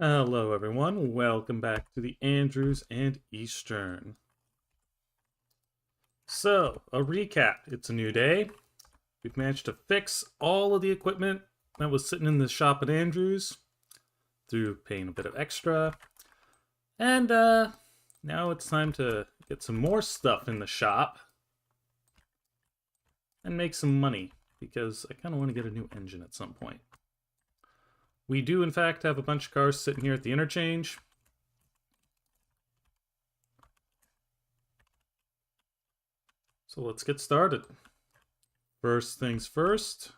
Hello, everyone. Welcome back to the Andrews and Eastern. So, a recap. It's a new day. We've managed to fix all of the equipment that was sitting in the shop at Andrews through paying a bit of extra. And now it's time to get some more stuff in the shop and make some money because I kind of want to get a new engine at some point. We do, in fact, have a bunch of cars sitting here at the interchange. So let's get started. First things first,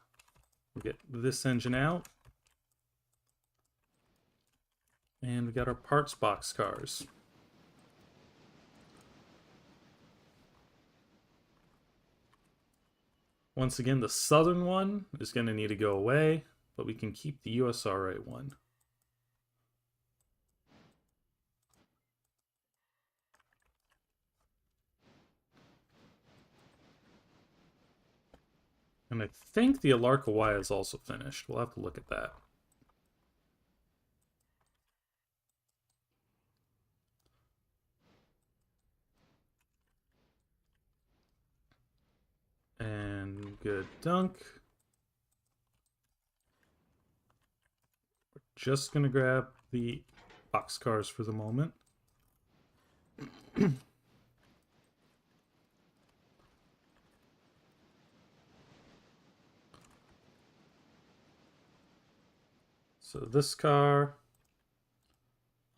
we'll get this engine out. And we got our parts box cars. Once again, the southern one is going to need to go away, but we can keep the USRA one. And I think the Alarka Y is also finished. We'll have to look at that. And good dunk. We're just going to grab the box cars for the moment. So this car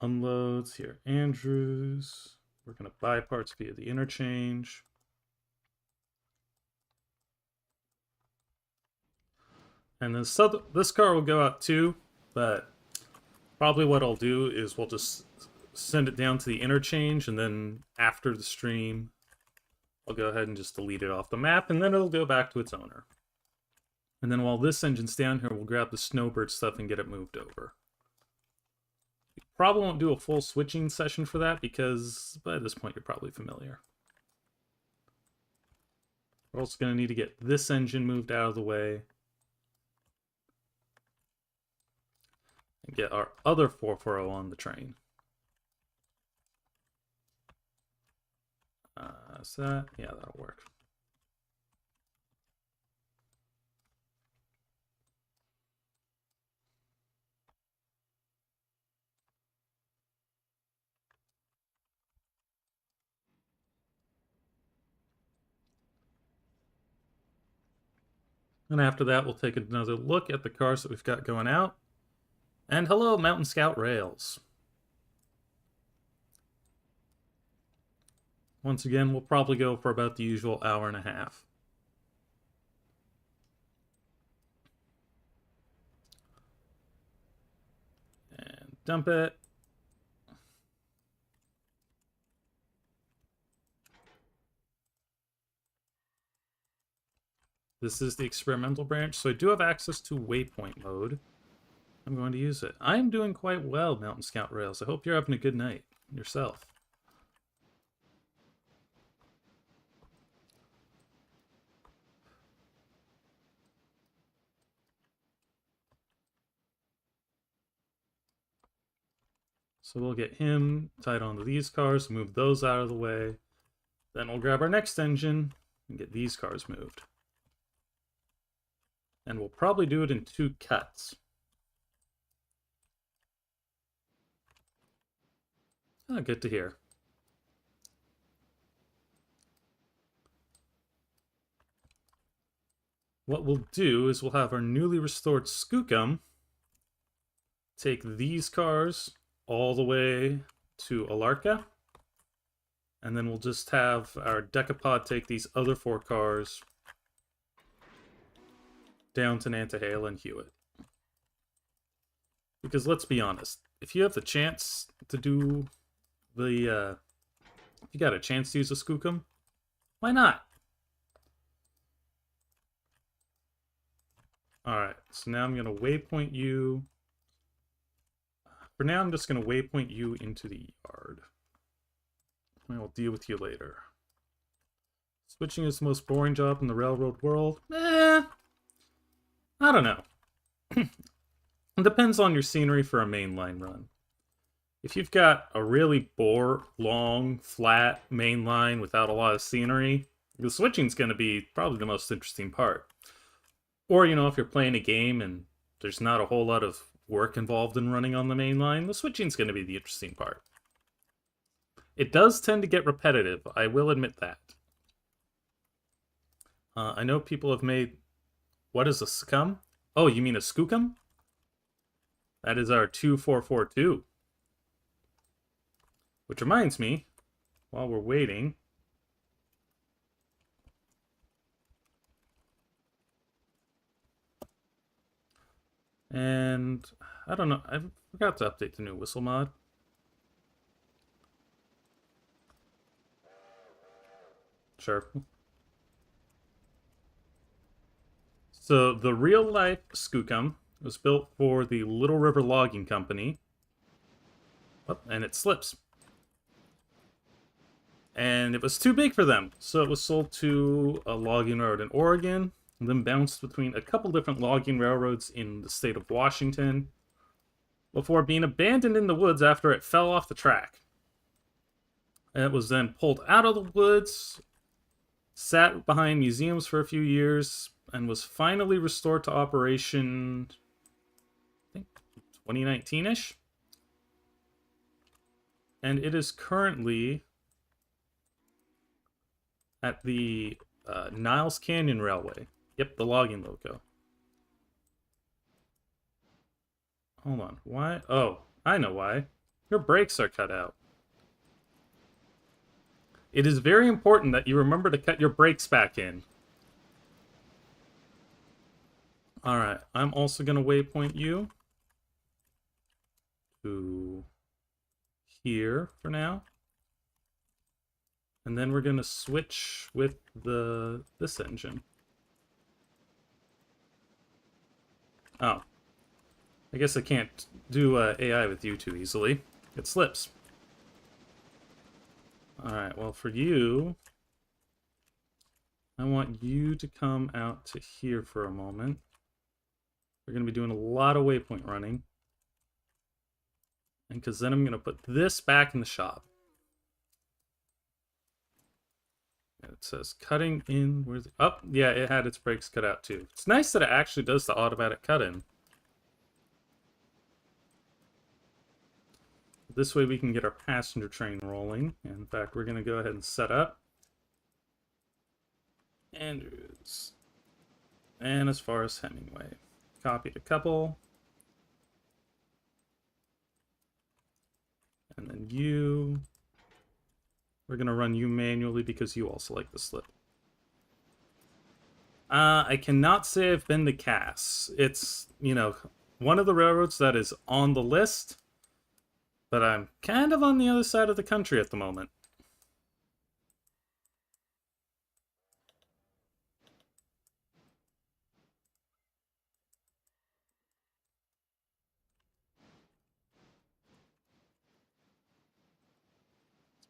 unloads here, Andrews. We're going to buy parts via the interchange. And this car will go out too, but probably what I'll do is we'll just send it down to the interchange, and then after the stream, I'll go ahead and just delete it off the map, and then it'll go back to its owner. And then while this engine's down here, we'll grab the Snowbird stuff and get it moved over. We probably won't do a full switching session for that because by this point you're probably familiar. We're also going to need to get this engine moved out of the way. And get our other 440 on the train. Is that? Yeah, that'll work. And after that, we'll take another look at the cars that we've got going out. And hello, Mountain Scout Rails. Once again, we'll probably go for about the usual hour and a half. And dump it. This is the experimental branch, so I do have access to waypoint mode. I'm going to use it. I am doing quite well, Mountain Scout Rails. I hope you're having a good night yourself. So we'll get him tied onto these cars, move those out of the way. Then we'll grab our next engine and get these cars moved. And we'll probably do it in 2 cuts. Oh, good to hear. What we'll do is we'll have our newly restored Skookum take these cars all the way to Alarka. And then we'll just have our Decapod take these other 4 cars down to Nantahala and Hewitt. Because let's be honest, if you have the chance to do the, if you got a chance to use a Skookum, why not? Alright, so now I'm going to waypoint you. For now, I'm just going to waypoint you into the yard. I will deal with you later. Switching is the most boring job in the railroad world. I don't know. It depends on your scenery for a mainline run. If you've got a really long, flat main line without a lot of scenery, the switching's going to be probably the most interesting part. Or, if you're playing a game and there's not a whole lot of work involved in running on the main line, the switching's going to be the interesting part. It does tend to get repetitive, I will admit that. I know people have made... What is a scum? Oh, you mean a skookum? That is our 2442. Which reminds me, while we're waiting... And I don't know, I forgot to update the new whistle mod. Sure. So the real life Skookum was built for the Little River Logging Company. Oh, and it slips. And it was too big for them, so it was sold to a logging railroad in Oregon, and then bounced between a couple different logging railroads in the state of Washington, before being abandoned in the woods after it fell off the track. And it was then pulled out of the woods, sat behind museums for a few years, and was finally restored to operation, I think, 2019-ish. And it is currently at the Niles Canyon Railway. Yep, the logging loco. Hold on, why? Oh, I know why. Your brakes are cut out. It is very important that you remember to cut your brakes back in. Alright, I'm also going to waypoint you to here for now. And then we're going to switch with this engine. Oh. I guess I can't do AI with you too easily. It slips. Alright, well for you, I want you to come out to here for a moment. We're going to be doing a lot of waypoint running. And because then I'm going to put this back in the shop. It says cutting in. Where's it? Oh, yeah, it had its brakes cut out too. It's nice that it actually does the automatic cut in. This way we can get our passenger train rolling. In fact, we're going to go ahead and set up. Andrews. And as far as Hemingway. Copied a couple. And then you... We're going to run you manually because you also like the slip. I cannot say I've been to Cass. It's, one of the railroads that is on the list, but I'm kind of on the other side of the country at the moment.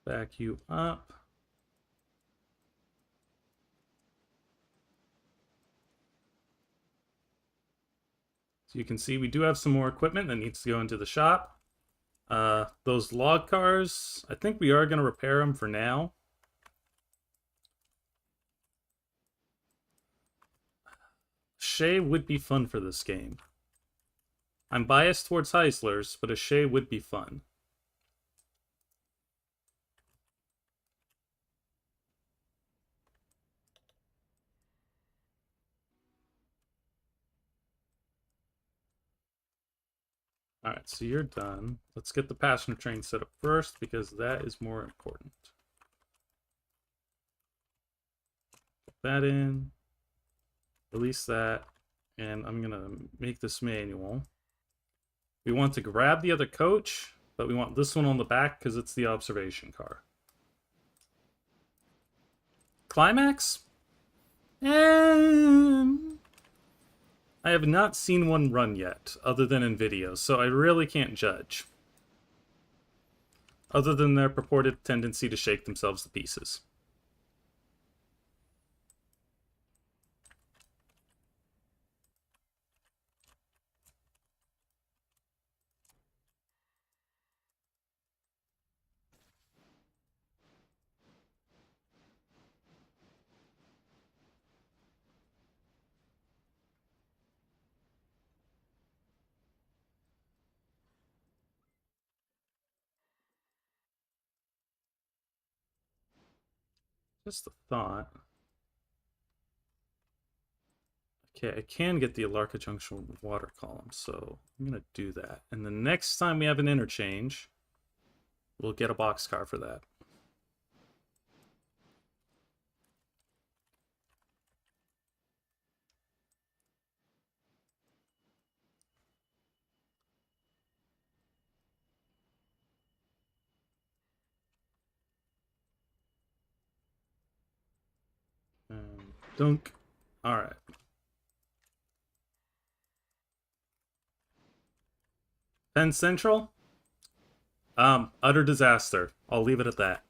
Let's back you up. So you can see we do have some more equipment that needs to go into the shop. Those log cars, I think we are going to repair them for now. Shay would be fun for this game. I'm biased towards Heislers, but a Shay would be fun. Alright, so you're done. Let's get the passenger train set up first, because that is more important. Put that in. Release that. And I'm going to make this manual. We want to grab the other coach, but we want this one on the back because it's the observation car. Climax? I have not seen one run yet, other than in videos, so I really can't judge. Other than their purported tendency to shake themselves to pieces. Just a thought. Okay, I can get the Alarka Junction water column, so I'm going to do that. And the next time we have an interchange, we'll get a boxcar for that. Dunk. All right. Penn Central? Utter disaster. I'll leave it at that.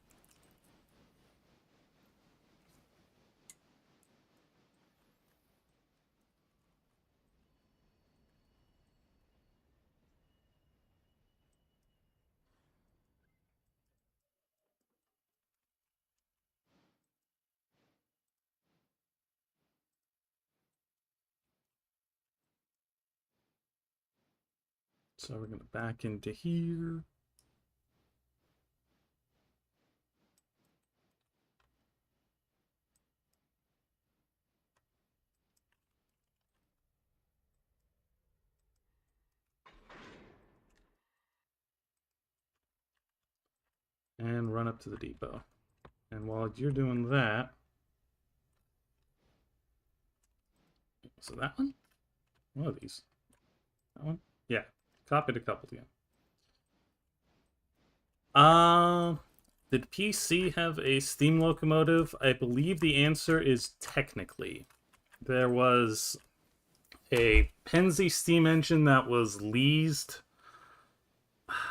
So we're going to back into here. And run up to the depot. And while you're doing that... So that one? One of these. That one? Yeah. Copied a couple again. Did PC have a steam locomotive? I believe the answer is technically. There was a Pennsy steam engine that was leased,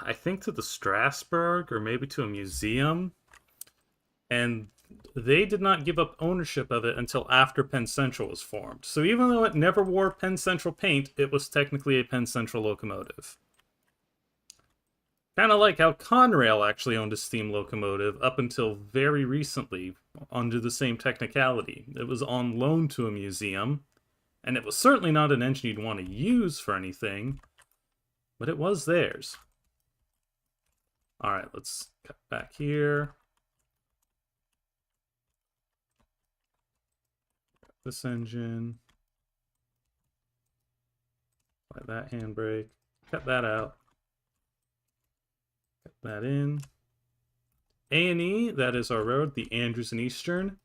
I think, to the Strasbourg or maybe to a museum. And they did not give up ownership of it until after Penn Central was formed. So even though it never wore Penn Central paint, it was technically a Penn Central locomotive. Kind of like how Conrail actually owned a steam locomotive up until very recently under the same technicality. It was on loan to a museum, and it was certainly not an engine you'd want to use for anything, but it was theirs. Alright, let's cut back here. This engine. Apply that handbrake. Cut that out. Cut that in. A&E, that is our road, the Andrews and Eastern.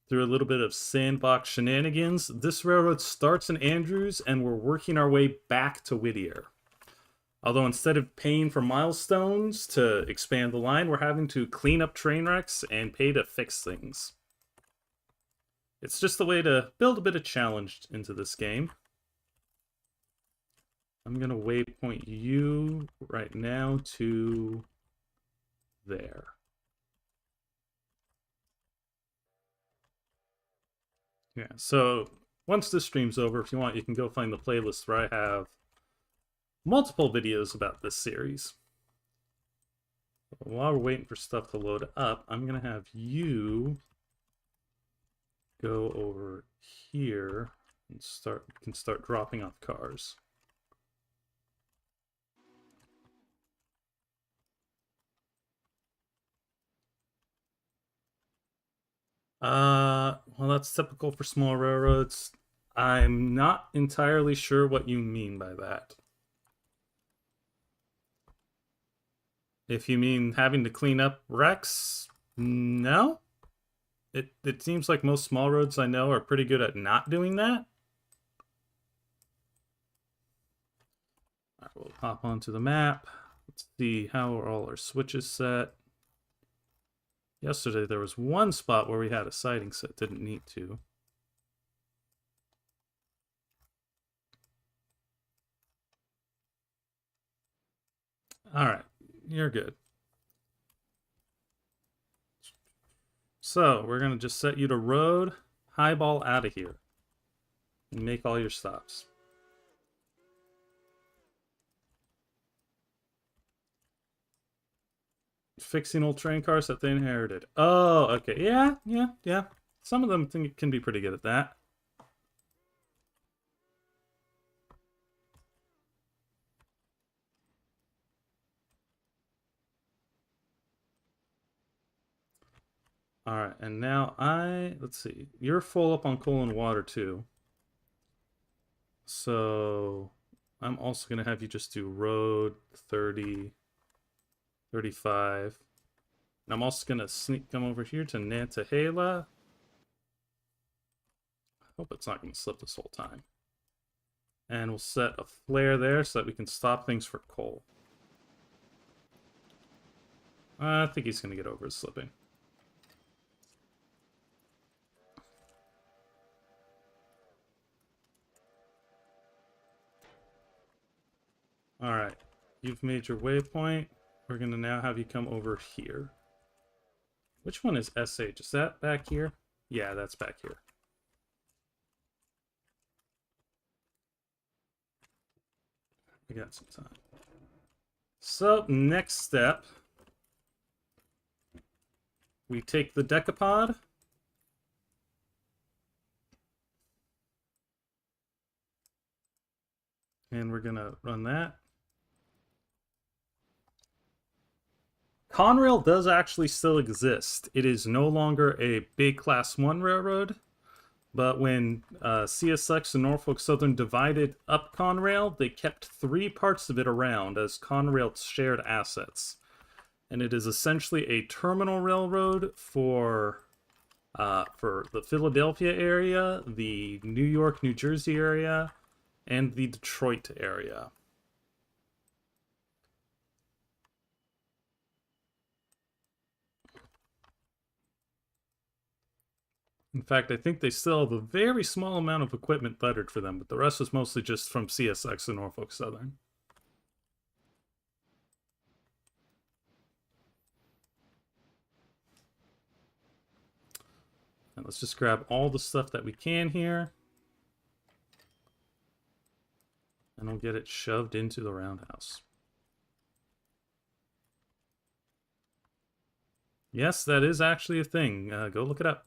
Through a little bit of sandbox shenanigans, this railroad starts in Andrews and we're working our way back to Whittier. Although instead of paying for milestones to expand the line, we're having to clean up train wrecks and pay to fix things. It's just a way to build a bit of challenge into this game. I'm going to waypoint you right now to there. Yeah, so once this stream's over, if you want, you can go find the playlist where I have multiple videos about this series. While we're waiting for stuff to load up, I'm going to have you go over here and start dropping off cars. Well, that's typical for small railroads. I'm not entirely sure what you mean by that. If you mean having to clean up wrecks, no. It seems like most small roads I know are pretty good at not doing that. All right, we'll hop onto the map. Let's see how are all our switches set. Yesterday there was one spot where we had a siding set, didn't need to. All right, you're good. So we're gonna just set you to road, highball out of here, and make all your stops. Fixing old train cars that they inherited. Oh, okay. Yeah. Some of them can be pretty good at that. All right, and now let's see. You're full up on coal and water too. So I'm also going to have you just do road 30, 35. And I'm also going to come over here to Nantahala. Hope it's not going to slip this whole time. And we'll set a flare there so that we can stop things for coal. I think he's going to get over his slipping. Alright, you've made your waypoint. We're going to now have you come over here. Which one is SH? Is that back here? Yeah, that's back here. We got some time. So, next step. We take the decapod. And we're going to run that. Conrail does actually still exist. It is no longer a big Class 1 railroad, but when CSX and Norfolk Southern divided up Conrail, they kept 3 parts of it around as Conrail shared assets. And it is essentially a terminal railroad for the Philadelphia area, the New York, New Jersey area, and the Detroit area. In fact, I think they still have a very small amount of equipment lettered for them, but the rest is mostly just from CSX and Norfolk Southern. And let's just grab all the stuff that we can here. And we'll get it shoved into the roundhouse. Yes, that is actually a thing. Go look it up.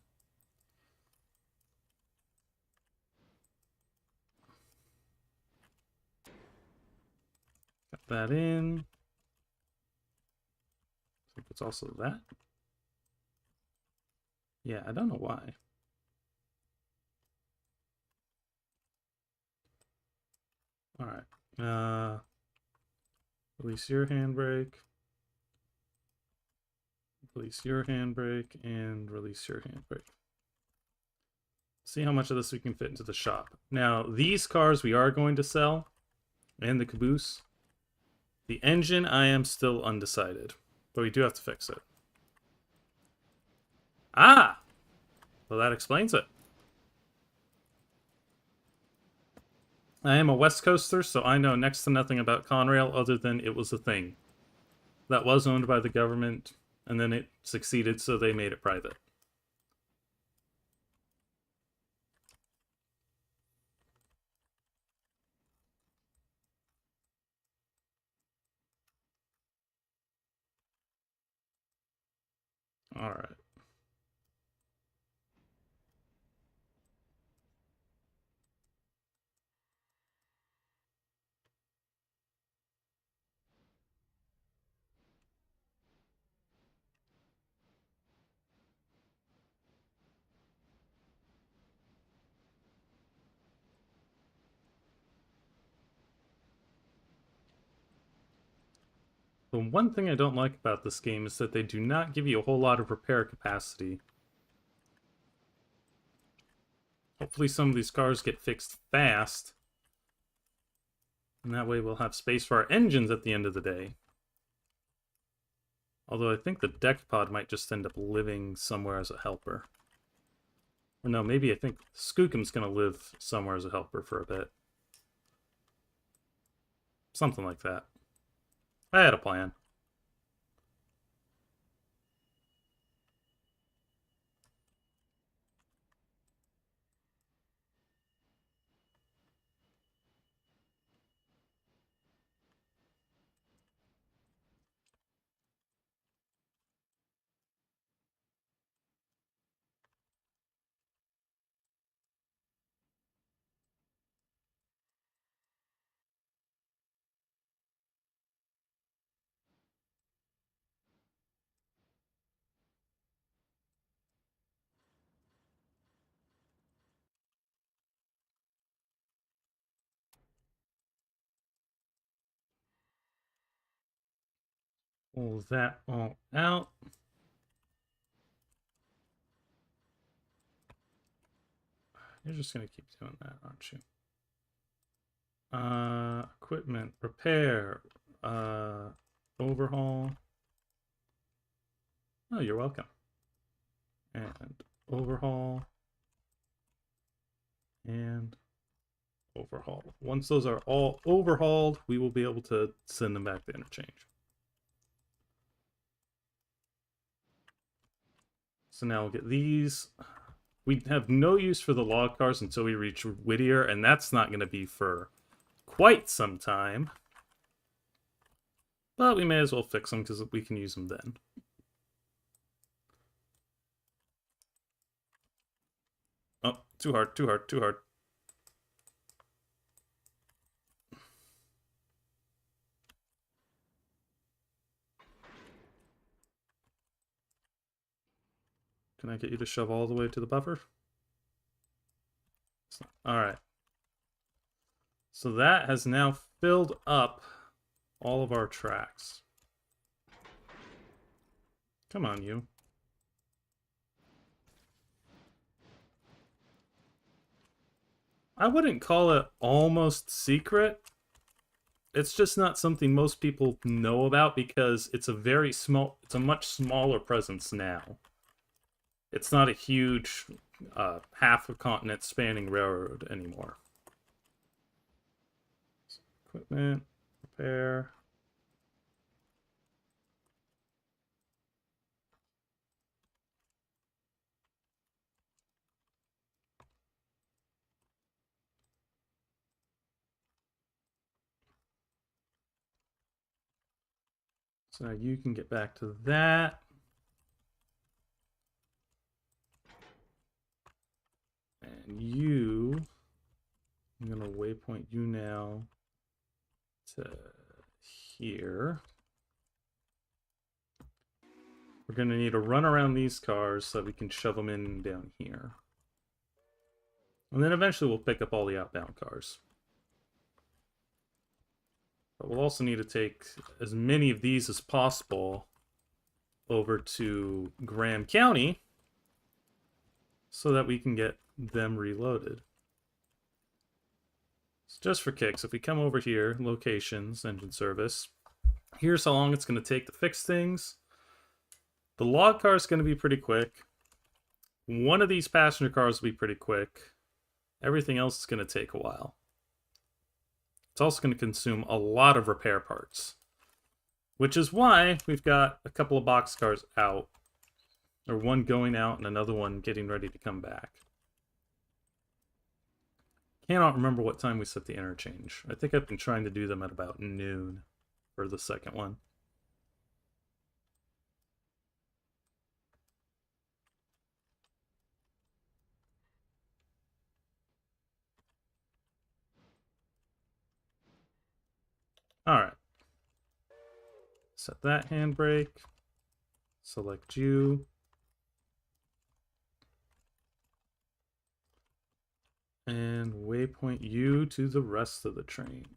Got that in. I think it's also that. Yeah, I don't know why. All right. Release your handbrake. Release your handbrake and release your handbrake. See how much of this we can fit into the shop. Now, these cars we are going to sell, and the caboose. The engine, I am still undecided, but we do have to fix it. Ah! Well, that explains it. I am a West Coaster, so I know next to nothing about Conrail other than it was a thing that was owned by the government, and then it succeeded, so they made it private. All right. The one thing I don't like about this game is that they do not give you a whole lot of repair capacity. Hopefully some of these cars get fixed fast. And that way we'll have space for our engines at the end of the day. Although I think the Decapod might just end up living somewhere as a helper. Or no, maybe I think Skookum's going to live somewhere as a helper for a bit. Something like that. I had a plan. pull that all out. You're just going to keep doing that, aren't you? Equipment, repair, overhaul. Oh, you're welcome. And overhaul. And overhaul. Once those are all overhauled, we will be able to send them back to interchange. So now we'll get these. We have no use for the log cars until we reach Whittier, and that's not going to be for quite some time. But we may as well fix them because we can use them then. Oh, too hard, too hard, too hard. Can I get you to shove all the way to the buffer? Alright. So that has now filled up all of our tracks. Come on, you. I wouldn't call it almost secret. It's just not something most people know about because it's a much smaller presence now. It's not a huge half a continent spanning railroad anymore. Equipment, repair. So now you can get back to that. And you, I'm going to waypoint you now to here. We're going to need to run around these cars so that we can shove them in down here. And then eventually we'll pick up all the outbound cars. But we'll also need to take as many of these as possible over to Graham County so that we can get them reloaded. So just for kicks, if we come over here, locations, engine service, here's how long it's going to take to fix things. The log car is going to be pretty quick. One of these passenger cars will be pretty quick. Everything else is going to take a while. It's also going to consume a lot of repair parts, which is why we've got a couple of boxcars out, or one going out and another one getting ready to come back. Cannot remember what time we set the interchange. I think I've been trying to do them at about noon for the second one. Alright. Set that handbrake. Select you. And waypoint you to the rest of the train.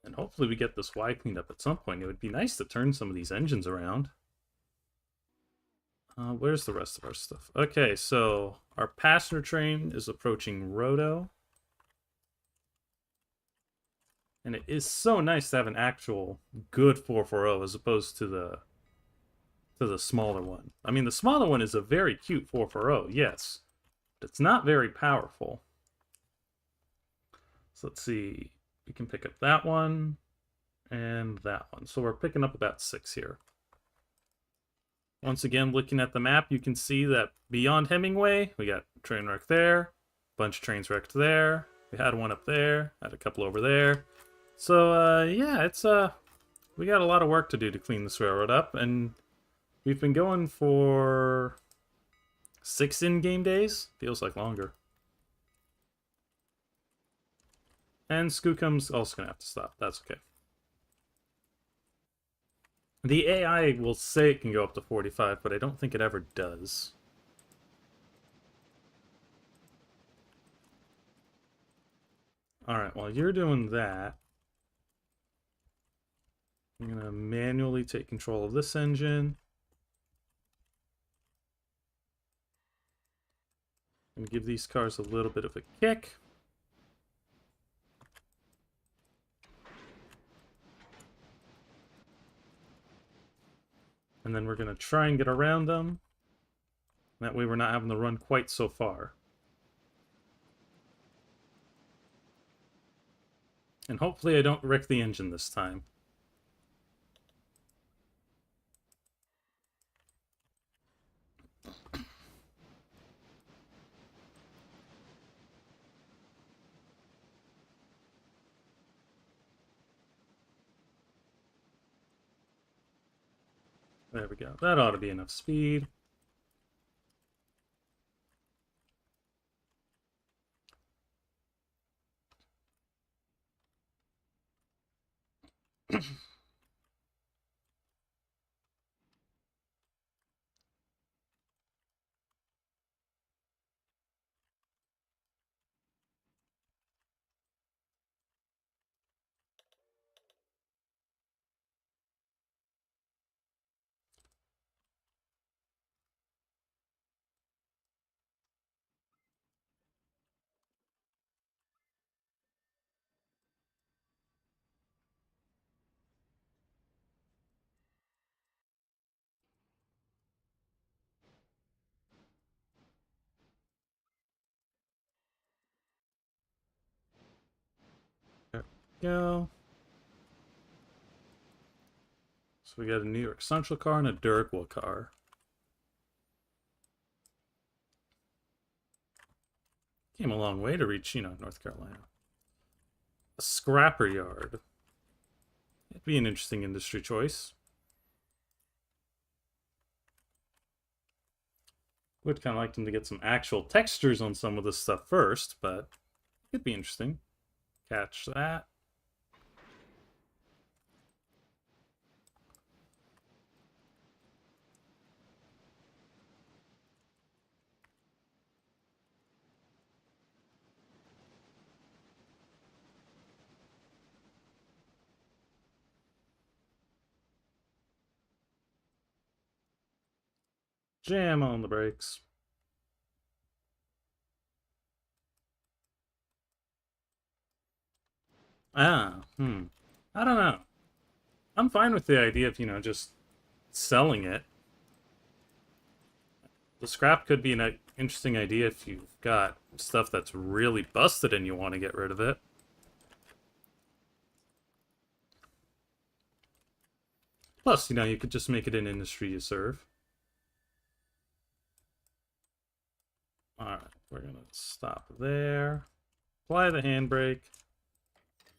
And hopefully we get this Y cleaned up at some point. It would be nice to turn some of these engines around. Where's the rest of our stuff? Okay, so our passenger train is approaching Roto. And it is so nice to have an actual good 440 as opposed to the smaller one. I mean, the smaller one is a very cute 440, yes. But it's not very powerful. So let's see. We can pick up that one and that one. So we're picking up about 6 here. Once again, looking at the map, you can see that beyond Hemingway, we got train wreck there, bunch of trains wrecked there. We had one up there, had a couple over there. So, yeah, it's, we got a lot of work to do to clean this railroad up, and we've been going for 6 in-game days. Feels like longer. And Skookum's also gonna have to stop. That's okay. The AI will say it can go up to 45, but I don't think it ever does. Alright, while you're doing that, I'm going to manually take control of this engine. I'm going to give these cars a little bit of a kick. And then we're going to try and get around them. That way we're not having to run quite so far. And hopefully I don't wreck the engine this time. There we go. That ought to be enough speed. There we go. So we got a New York Central car and a Duracell car. Came a long way to reach, North Carolina. A scrapper yard. It'd be an interesting industry choice. Would kind of like them to get some actual textures on some of this stuff first, but it'd be interesting. Catch that. Jam on the brakes. I don't know. I'm fine with the idea of, just selling it. The scrap could be an interesting idea if you've got stuff that's really busted and you want to get rid of it. Plus, you could just make it an industry you serve. Alright, we're going to stop there. Apply the handbrake.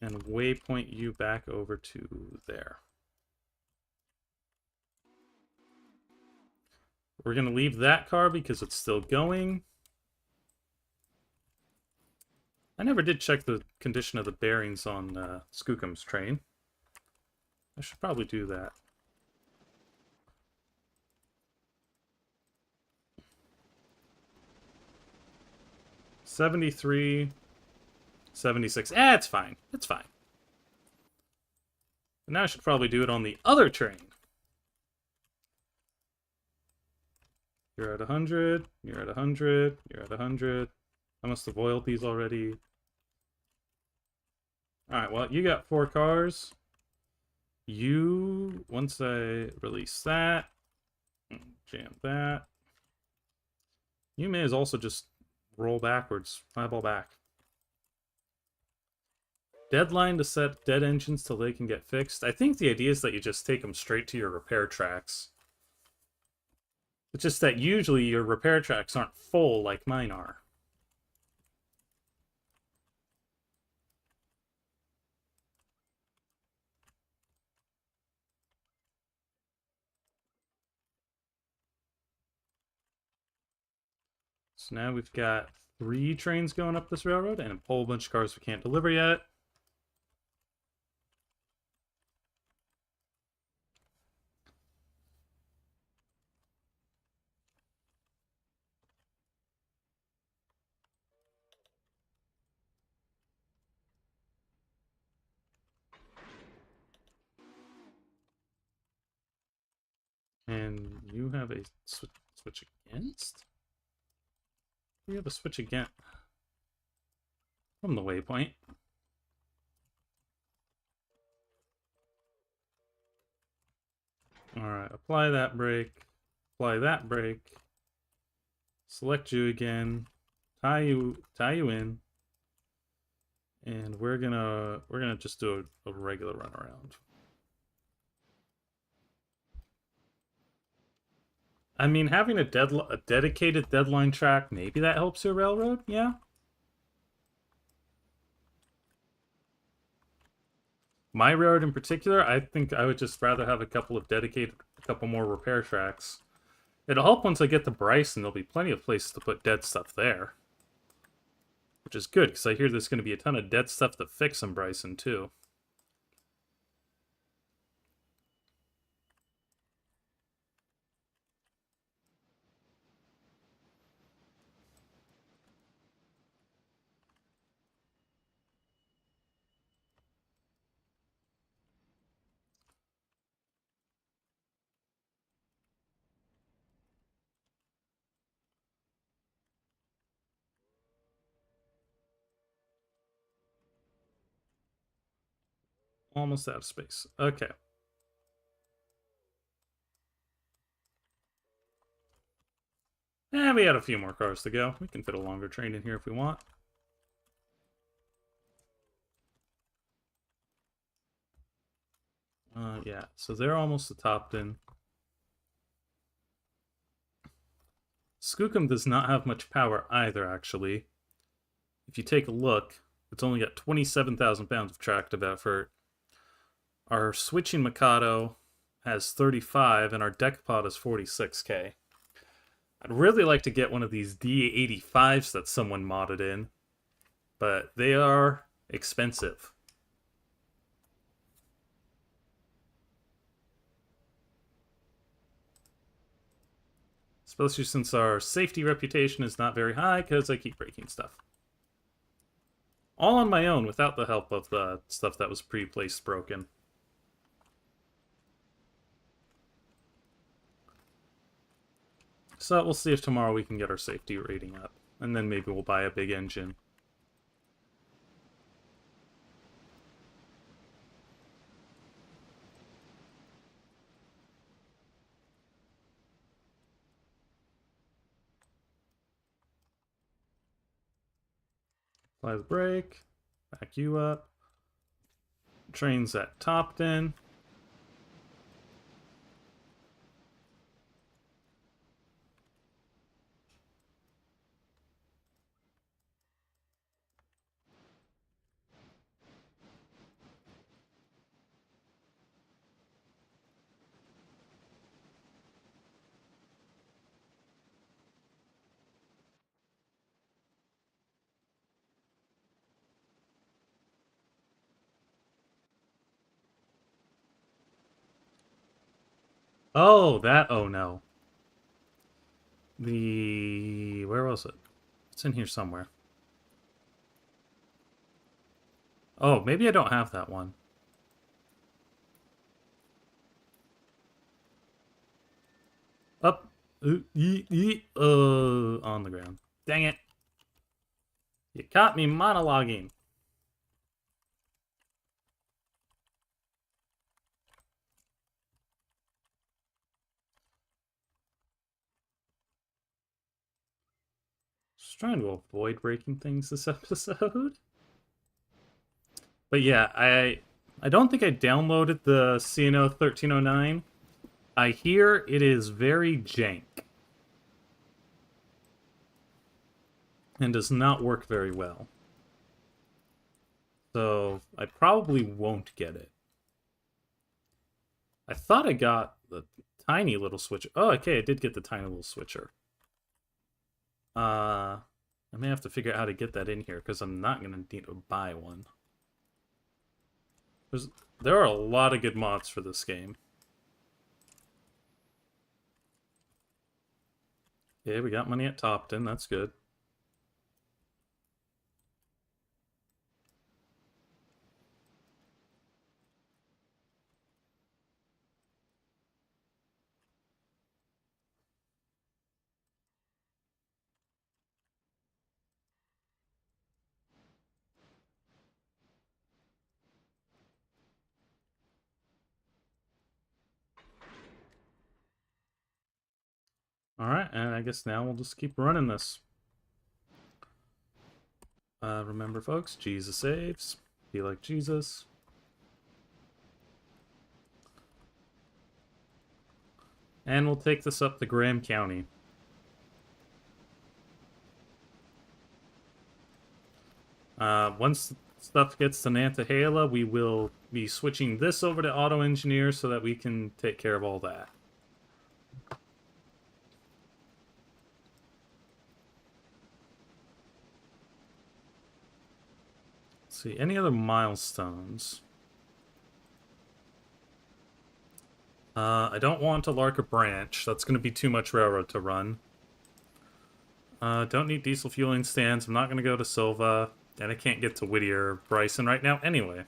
And waypoint you back over to there. We're going to leave that car because it's still going. I never did check the condition of the bearings on Skookum's train. I should probably do that. $73, $76. It's fine. It's fine. But now I should probably do it on the other train. You're at 100. You're at 100. You're at 100. I must have oiled these already. Alright, well, you got 4 cars. Once I release that, jam that, you may as also just roll backwards, eyeball back. Deadline to set dead engines till they can get fixed. I think the idea is that you just take them straight to your repair tracks. It's just that usually your repair tracks aren't full like mine are. So now we've got 3 trains going up this railroad and a whole bunch of cars we can't deliver yet. And you have a switch against? We have a switch again from the waypoint. Alright, apply that brake. Apply that brake. Select you again. Tie you in. And we're gonna just do a regular run around. I mean, having a dedicated deadline track, maybe that helps your railroad, yeah. My railroad in particular, I think I would just rather have a couple more repair tracks. It'll help once I get to Bryson, there'll be plenty of places to put dead stuff there. Which is good, because I hear there's going to be a ton of dead stuff to fix in Bryson, too. Almost out of space. Okay. And we had a few more cars to go. We can fit a longer train in here if we want. Yeah, so they're almost to Topton. Skookum does not have much power either, actually. If you take a look, it's only got 27,000 pounds of tractive effort. Our switching Mikado has 35, and our deck pod is 46k. I'd really like to get one of these D85s that someone modded in, but they are expensive. Especially since our safety reputation is not very high because I keep breaking stuff. All on my own without the help of the stuff that was pre-placed broken. So we'll see if tomorrow we can get our safety rating up. And then maybe we'll buy a big engine. Apply the brake. Back you up. Train's at Topton. Oh, that, oh no. Where was it? It's in here somewhere. Oh, maybe I don't have that one. Up. On the ground. Dang it. You caught me monologuing. Just trying to avoid breaking things this episode. But yeah, I don't think I downloaded the C&O 1309. I hear it is very jank. And does not work very well. So I probably won't get it. I thought I got the tiny little switcher. Oh, okay, I did get the tiny little switcher. I may have to figure out how to get that in here, because I'm not going to need to buy one. There are a lot of good mods for this game. Okay, we got money at Topton, that's good. Alright, and I guess now we'll just keep running this. Remember, folks, Jesus saves. Be like Jesus. And we'll take this up to Graham County. Once stuff gets to Nantahala, we will be switching this over to Auto Engineer so that we can take care of all that. Let's see, any other milestones? I don't want to lark a branch. That's going to be too much railroad to run. Don't need diesel fueling stands. I'm not going to go to Silva. And I can't get to Whittier or Bryson right now anyway.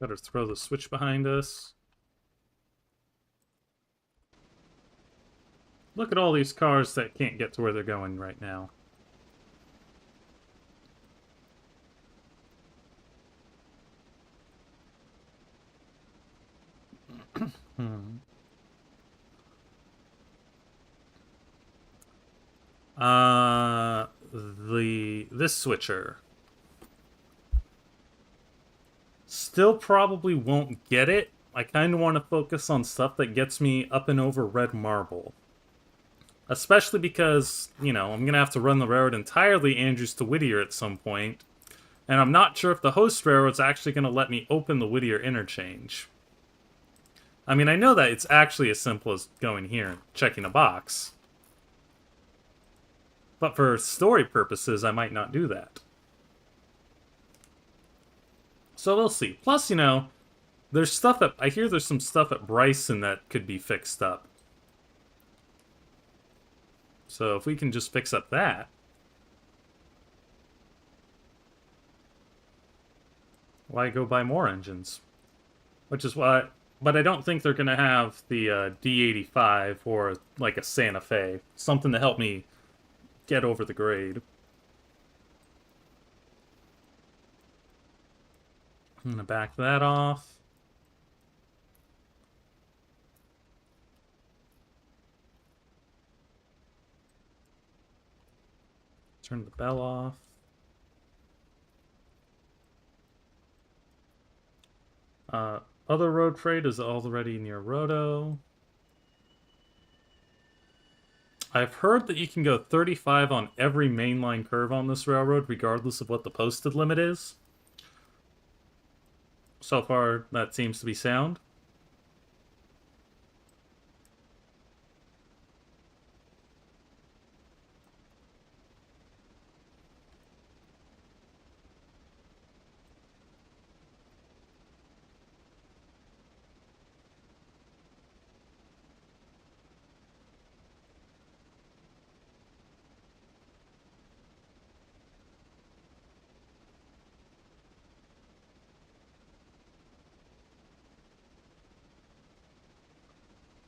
Better throw the switch behind us. Look at all these cars that can't get to where they're going right now. Hmm. This switcher still probably won't get it. I kind of want to focus on stuff that gets me up and over Red Marble. Especially because, you know, I'm going to have to run the railroad entirely Andrews to Whittier at some point. And I'm not sure if the host railroad's actually going to let me open the Whittier interchange. I mean, I know that it's actually as simple as going here and checking a box. But for story purposes, I might not do that. So we'll see. Plus, you know, there's stuff at... I hear there's some stuff at Bryson that could be fixed up. So if we can just fix up that... why go buy more engines? Which is why... But I don't think they're going to have the D85 or, like, a Santa Fe. Something to help me get over the grade. I'm going to back that off. Turn the bell off. Other road freight is already near Roto. I've heard that you can go 35 on every mainline curve on this railroad, regardless of what the posted limit is. So far, that seems to be sound.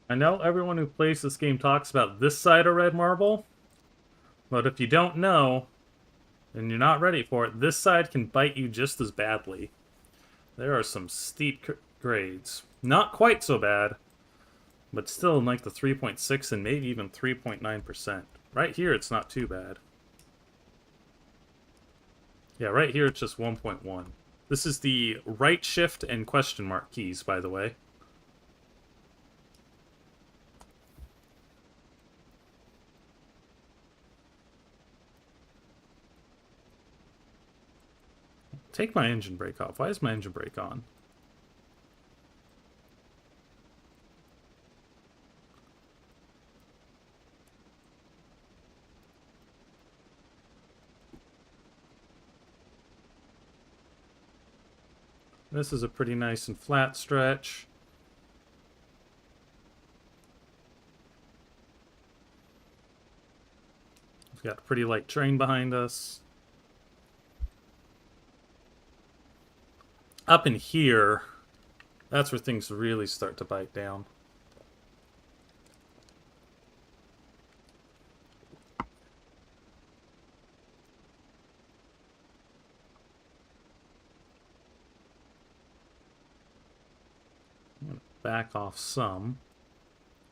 I know everyone who plays this game talks about this side of Red Marble, but if you don't know, and you're not ready for it, this side can bite you just as badly. There are some steep grades. Not quite so bad, but still in like the 3.6 and maybe even 3.9%. Right here, it's not too bad. Yeah, right here, it's just 1.1. This is the right shift and question mark keys, by the way. Take my engine brake off. Why is my engine brake on? This is a pretty nice and flat stretch. We've got a pretty light train behind us. Up in here, that's where things really start to bite down. I'm gonna back off some.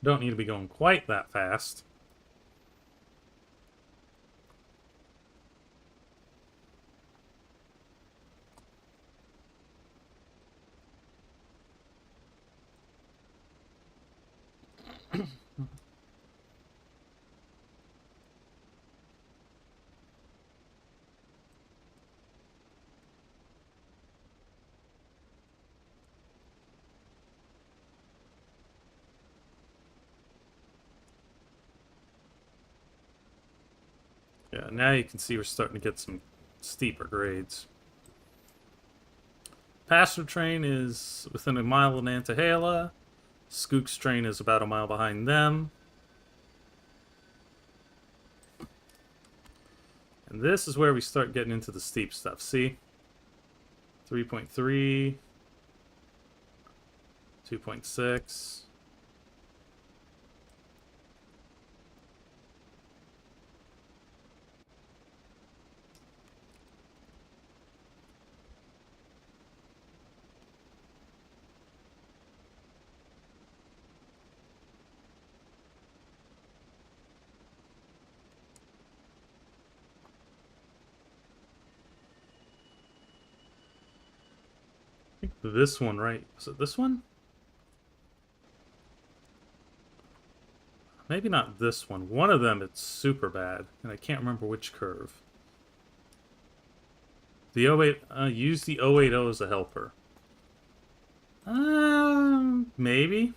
Don't need to be going quite that fast. Yeah, now you can see we're starting to get some steeper grades. Passenger train is within a mile of Nantahala. Skook's train is about a mile behind them. And this is where we start getting into the steep stuff. See? 3.3, 2.6. I think this one, right? Is it this one? Maybe not this one. One of them, it's super bad, and I can't remember which curve. The 08, use the 080 as a helper. Maybe.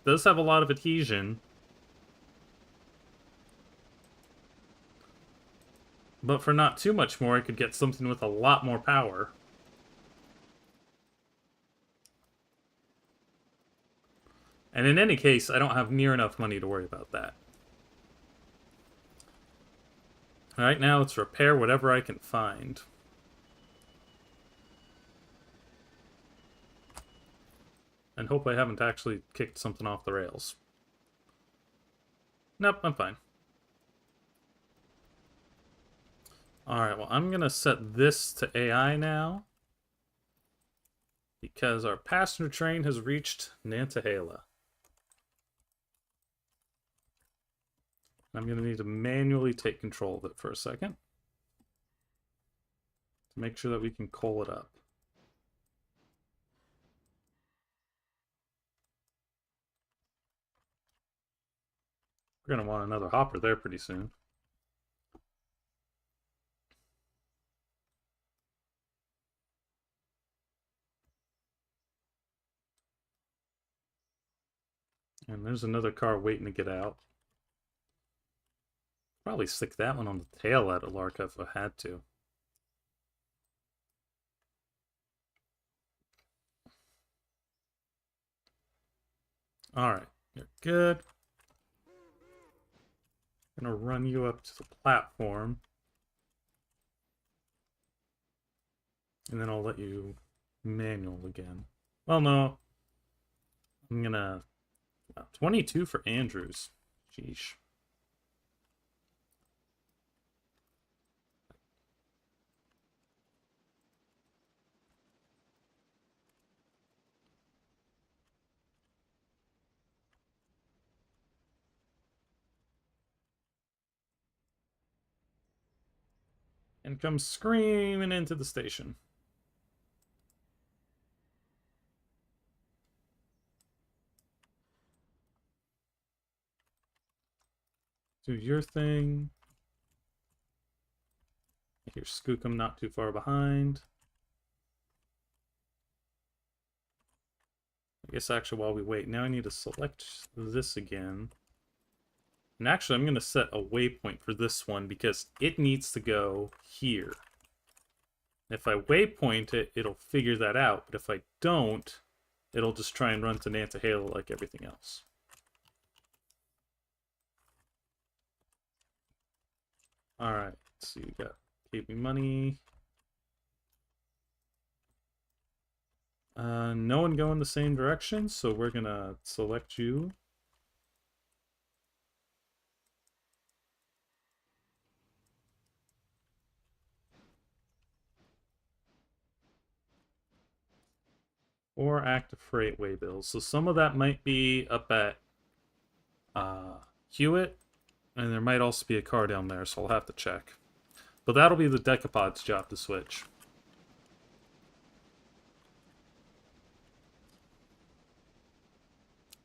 Does have a lot of adhesion. But for not too much more, I could get something with a lot more power. And in any case, I don't have near enough money to worry about that. Alright, now let's repair whatever I can find. And hope I haven't actually kicked something off the rails. Nope, I'm fine. Alright, well, I'm going to set this to AI now. Because our passenger train has reached Nantahala. I'm going to need to manually take control of it for a second. To make sure that we can coal it up. We're going to want another hopper there pretty soon. And there's another car waiting to get out. Probably stick that one on the tail at Alarka if I had to. Alright, you're good. I'm gonna run you up to the platform. And then I'll let you manual again. Well, no. I'm gonna... 22 for Andrews. Sheesh. And comes screaming into the station. Do your thing. Here's Skookum not too far behind. I guess actually while we wait, now I need to select this again. And actually I'm going to set a waypoint for this one because it needs to go here. If I waypoint it, it'll figure that out. But if I don't, it'll just try and run to Nantahala like everything else. Alright, so you got gave me money. No one going the same direction, so we're gonna select you. Or active freight waybills. So some of that might be up at Hewitt, and there might also be a car down there, so I'll have to check. But that'll be the Decapod's job to switch.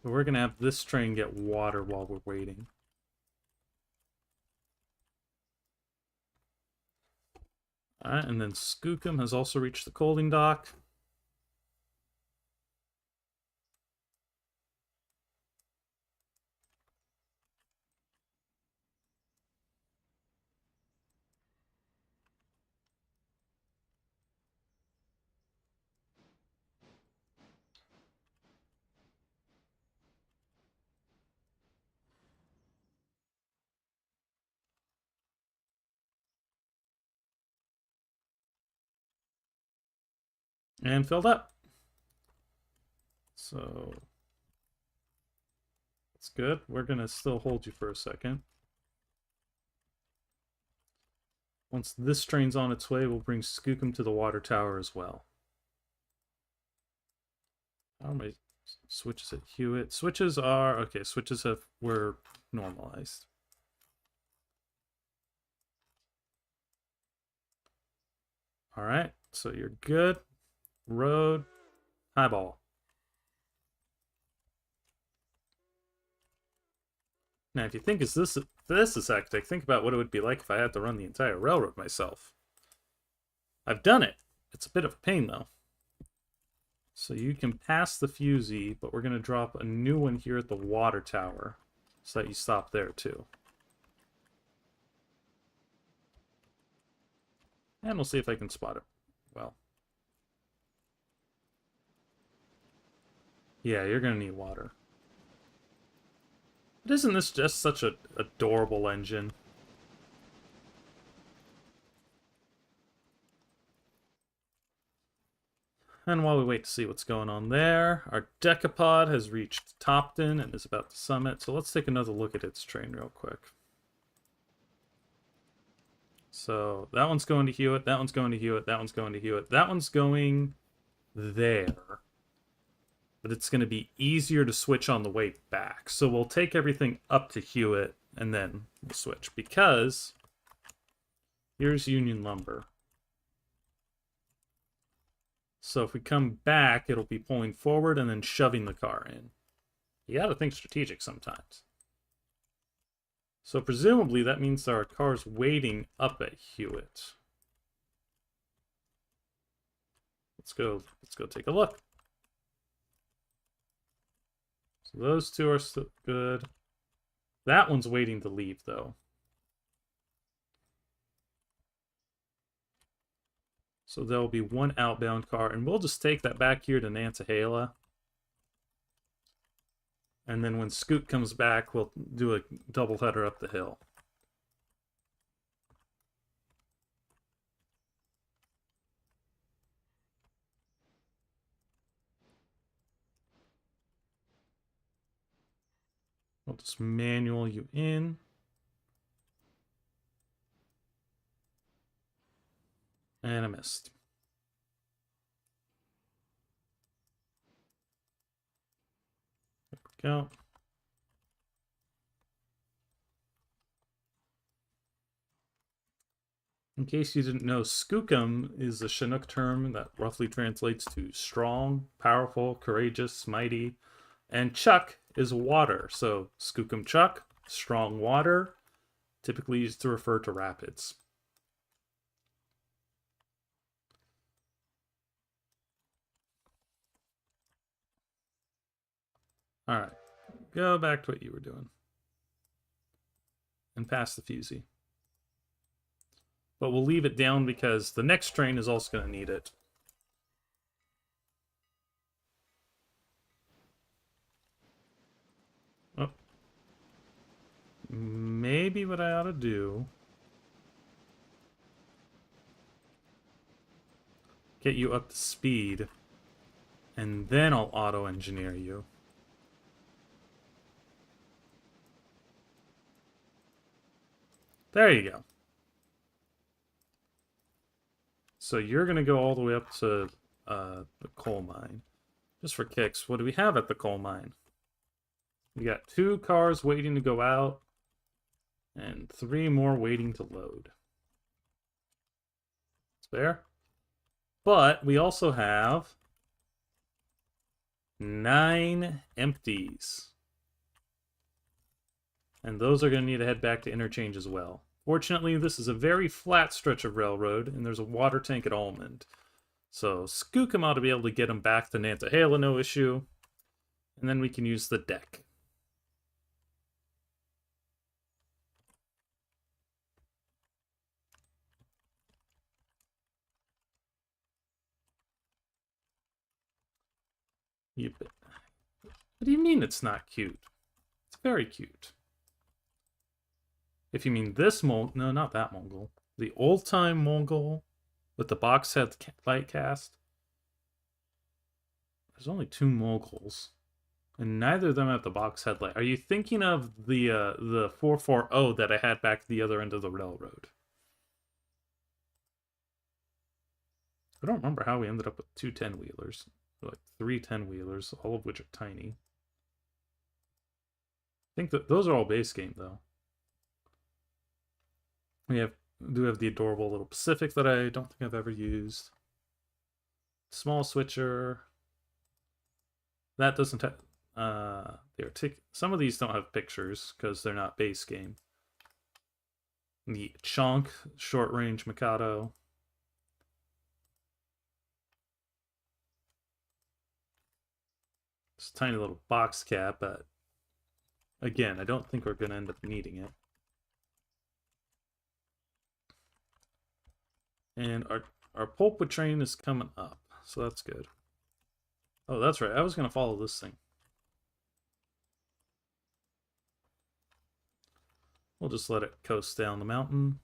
But we're gonna have this train get water while we're waiting. Alright, and then Skookum has also reached the coaling dock. And filled up. So that's good. We're gonna still hold you for a second. Once this train's on its way, we'll bring Skookum to the water tower as well. How are my switches at Hewitt? Switches are okay. Switches were normalized. All right, so you're good. Road, highball. Now, if you think this is hectic, think about what it would be like if I had to run the entire railroad myself. I've done it. It's a bit of a pain, though. So you can pass the Fusey, but we're going to drop a new one here at the water tower so that you stop there, too. And we'll see if I can spot it well. Yeah, you're going to need water. But isn't this just such an adorable engine? And while we wait to see what's going on there, our Decapod has reached Topton and is about to summit. So let's take another look at its train real quick. So that one's going to Hewitt, that one's going to Hewitt, that one's going to Hewitt, that one's going there. But it's going to be easier to switch on the way back. So we'll take everything up to Hewitt and then we'll switch. Because here's Union Lumber. So if we come back, it'll be pulling forward and then shoving the car in. You gotta think strategic sometimes. So presumably that means there are cars waiting up at Hewitt. Let's go take a look. So those two are still good. That one's waiting to leave, though. So there'll be one outbound car, and we'll just take that back here to Nantahala. And then when Scoot comes back, we'll do a double header up the hill. We'll just manual you in. And I missed. There we go. In case you didn't know, Skookum is a Chinook term that roughly translates to strong, powerful, courageous, mighty. And Chuck is water. So Skookum Chuck, strong water, typically used to refer to rapids. All right, go back to what you were doing. And pass the Fusey. But we'll leave it down because the next train is also going to need it. Oh. Maybe what I ought to do... get you up to speed, and then I'll auto-engineer you. There you go. So you're going to go all the way up to the coal mine. Just for kicks, what do we have at the coal mine? We got 2 cars waiting to go out, and 3 more waiting to load. Spare? But we also have 9 empties. And those are going to need to head back to interchange as well. Fortunately, this is a very flat stretch of railroad, and there's a water tank at Almond. So Skookum ought to be able to get them back to Nantahala, no issue. And then we can use the deck. What do you mean it's not cute? It's very cute. If you mean this Mongol... No, not that Mongol. The old-time Mongol with the box head light cast. There's only 2 Mongols. And neither of them have the box headlight. Are you thinking of the 440 that I had back at the other end of the railroad? I don't remember how we ended up with 2 10-wheelers. Like 3 10-wheelers, all of which are tiny. I think that those are all base game, though. We do have the adorable little Pacific that I don't think I've ever used. Small switcher. That doesn't have... some of these don't have pictures because they're not base game. The Chonk short range Mikado. It's a tiny little box cap, but again, I don't think we're going to end up needing it. And our pulpwood train is coming up, so that's good. Oh, that's right. I was going to follow this thing. We'll just let it coast down the mountain.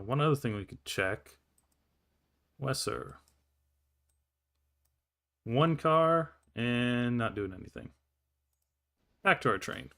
One other thing we could check. Wesser. 1 car and not doing anything. Back to our train.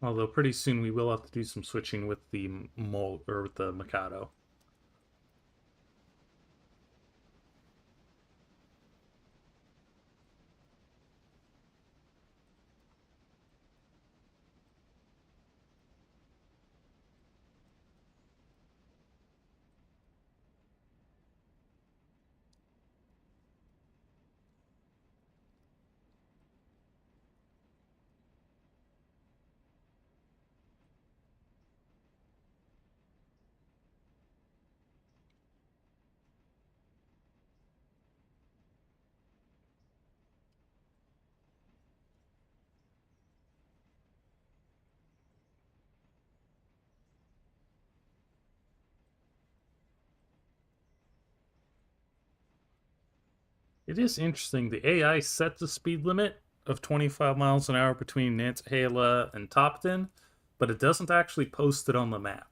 Although pretty soon we will have to do some switching with the with the Mikado. It is interesting. The AI set the speed limit of 25 miles an hour between Nantahala and Topton, but it doesn't actually post it on the map.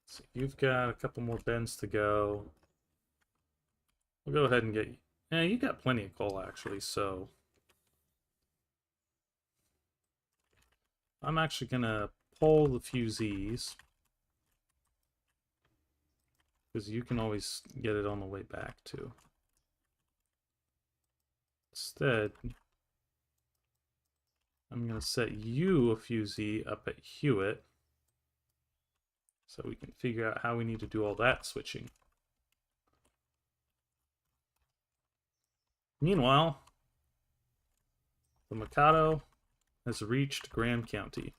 So you've got a couple more bends to go. We'll go ahead and get... Yeah, you got plenty of coal, actually, so... I'm actually going to pull the fusees, because you can always get it on the way back too. Instead, I'm going to set you a fusee up at Hewitt, so we can figure out how we need to do all that switching. Meanwhile, the Mikado has reached Graham County.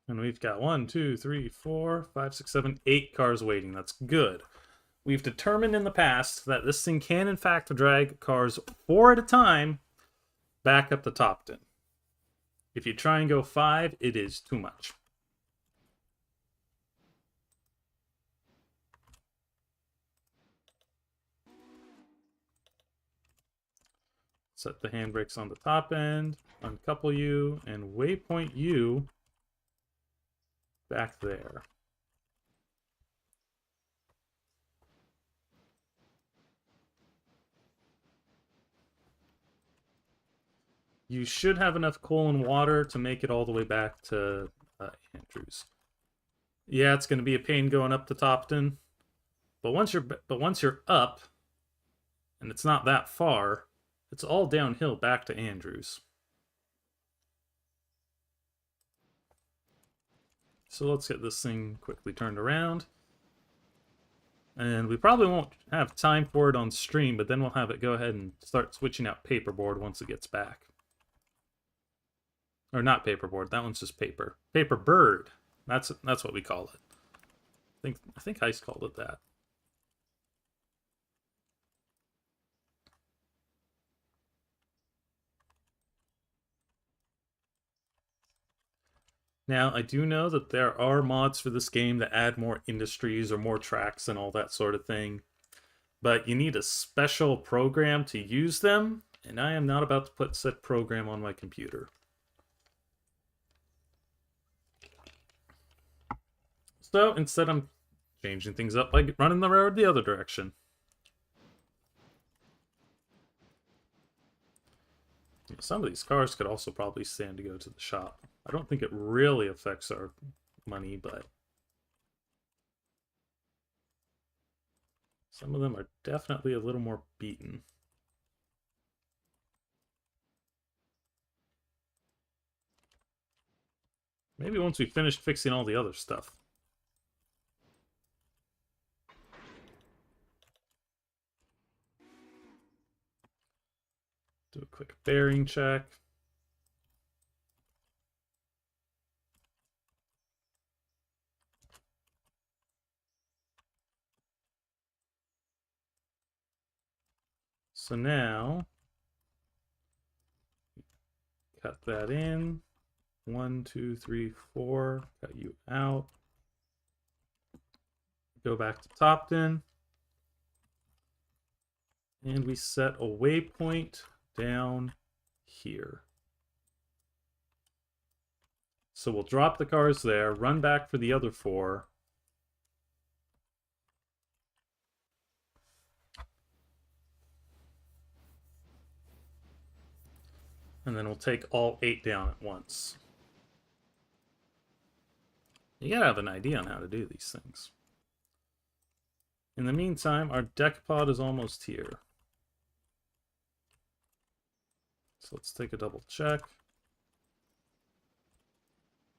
And we've got 1, 2, 3, 4, 5, 6, 7, 8 cars waiting. That's good. We've determined in the past that this thing can, in fact, drag cars 4 at a time back up to Topton. If you try and go 5, it is too much. Set the handbrakes on the top end, uncouple you, and waypoint you back there. You should have enough coal and water to make it all the way back to Andrews. Yeah, it's going to be a pain going up to Topton, but once you're up, and it's not that far, it's all downhill back to Andrews. So let's get this thing quickly turned around. And we probably won't have time for it on stream, but then we'll have it go ahead and start switching out paperboard once it gets back. Or not paperboard, that one's just paper. Paper bird. That's what we call it. I think Heist called it that. Now, I do know that there are mods for this game that add more industries or more tracks and all that sort of thing. But you need a special program to use them, and I am not about to put said program on my computer. So instead I'm changing things up by running the railroad the other direction. Some of these cars could also probably stand to go to the shop. I don't think it really affects our money, but some of them are definitely a little more beaten. Maybe once we finish fixing all the other stuff. Do a quick bearing check. So now, cut that in. 1, 2, 3, 4. Cut you out. Go back to Topton. And we set a waypoint down here. So we'll drop the cars there, run back for the other 4. And then we'll take all 8 down at once. You gotta have an idea on how to do these things. In the meantime, our decapod is almost here. So let's take a double check.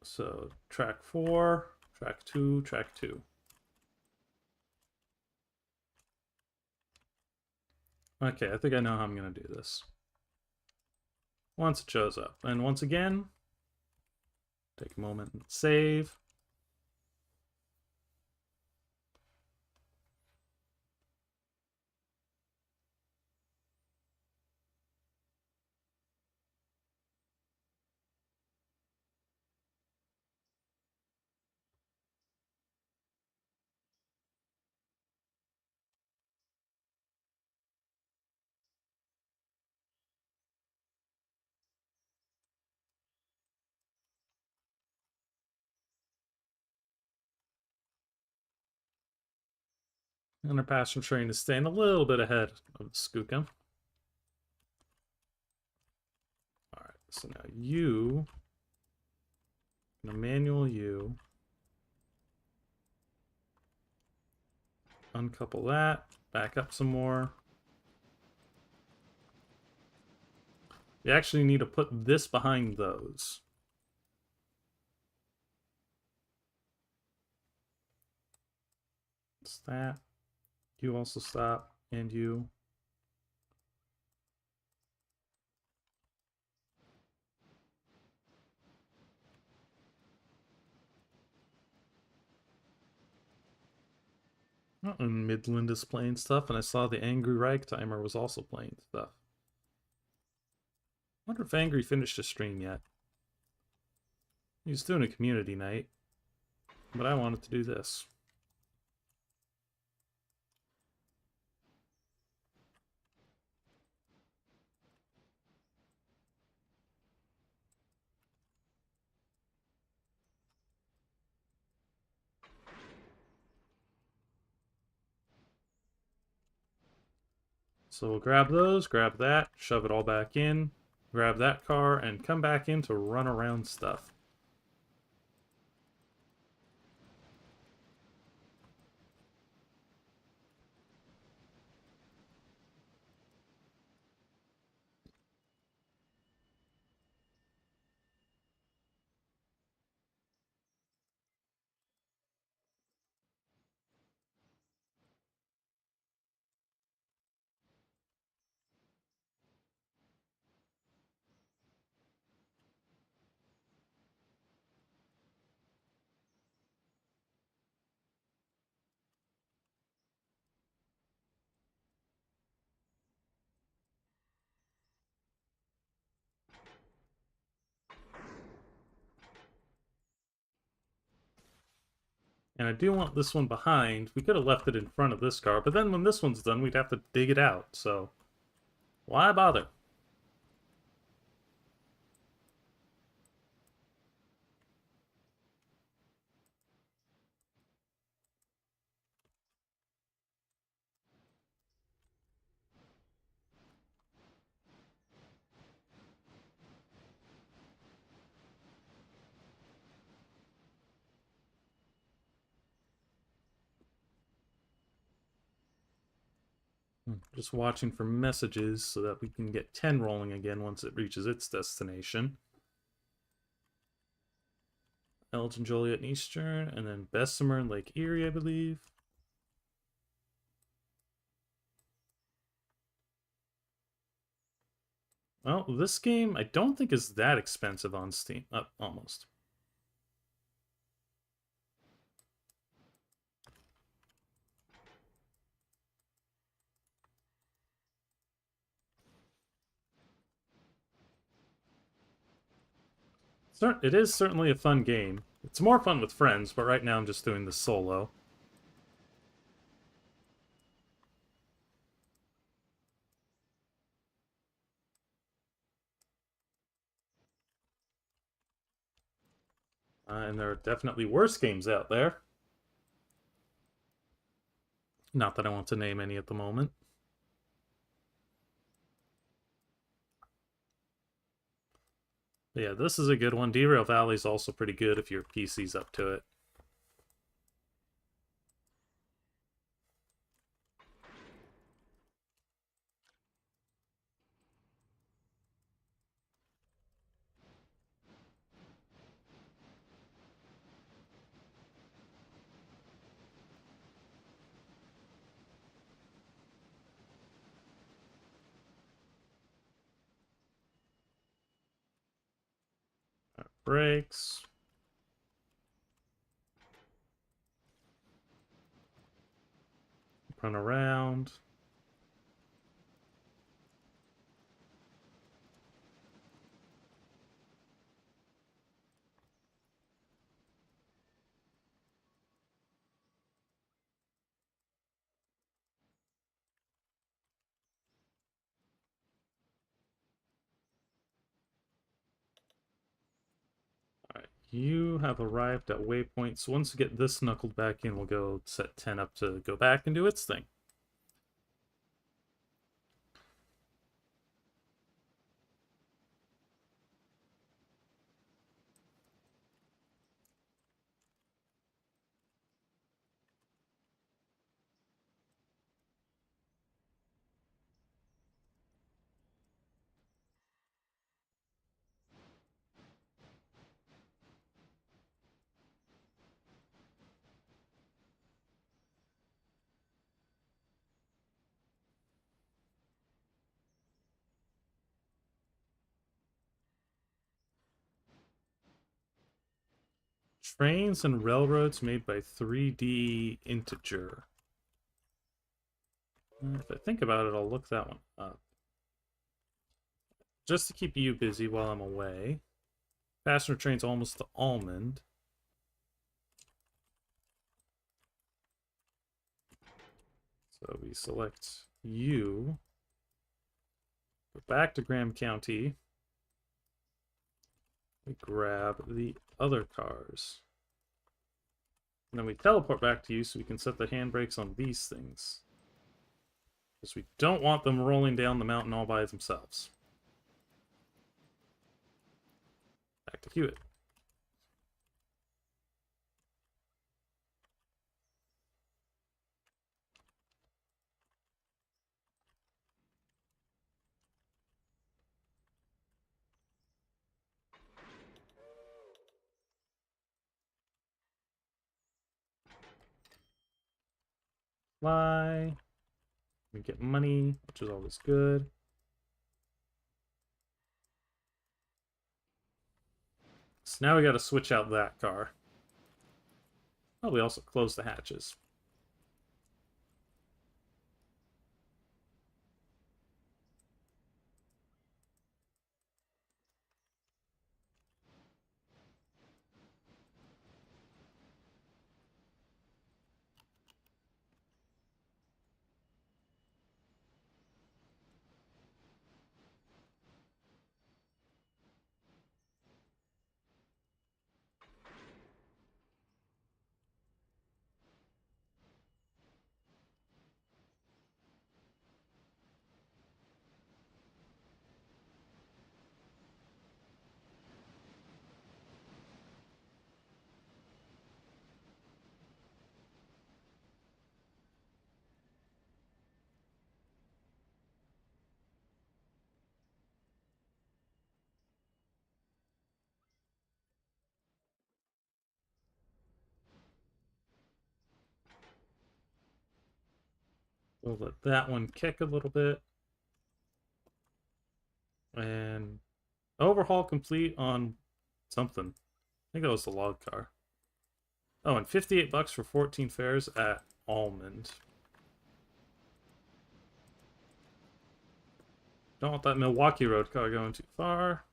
So track 4, track 2, track 2. Okay, I think I know how I'm going to do this. Once it shows up. And once again, take a moment and save. And our passenger train is staying a little bit ahead of the Skookum. So now you, manual you, uncouple that, back up some more. You actually need to put this behind those. It's that. You also stop, and you. Oh, and Midland is playing stuff, and I saw the Angry Ragtimer was also playing stuff. Wonder if Angry finished a stream yet. He's doing a community night, but I wanted to do this. So we'll grab those, grab that, shove it all back in, grab that car, and come back in to run around stuff. And I do want this one behind. We could have left it in front of this car, but then when this one's done, we'd have to dig it out, so why bother? Just watching for messages so that we can get 10 rolling again once it reaches its destination. Elgin, Joliet, and Eastern, and then Bessemer and Lake Erie, I believe. Well, this game I don't think is that expensive on Steam. Almost. It is certainly a fun game. It's more fun with friends, but right now I'm just doing the solo. And there are definitely worse games out there. Not that I want to name any at the moment. But yeah, this is a good one. Derail Valley is also pretty good if your PC's up to it. Brakes. Run around. Alright, you have arrived at waypoint, so once you get this knuckled back in, we'll go set 10 up to go back and do its thing. Trains and railroads made by 3D Integer. If I think about it, I'll look that one up. Just to keep you busy while I'm away. Passenger trains almost to Almond. So we select you. Go back to Graham County. We grab the other cars. And then we teleport back to you so we can set the handbrakes on these things. Because we don't want them rolling down the mountain all by themselves. Back to Hewitt. Fly. We get money, which is always good. So now we gotta switch out that car. Oh, we also close the hatches. We'll let that one kick a little bit. And overhaul complete on something. I think that was the log car. Oh, and 58 bucks for 14 fares at Almond. Don't want that Milwaukee Road car going too far.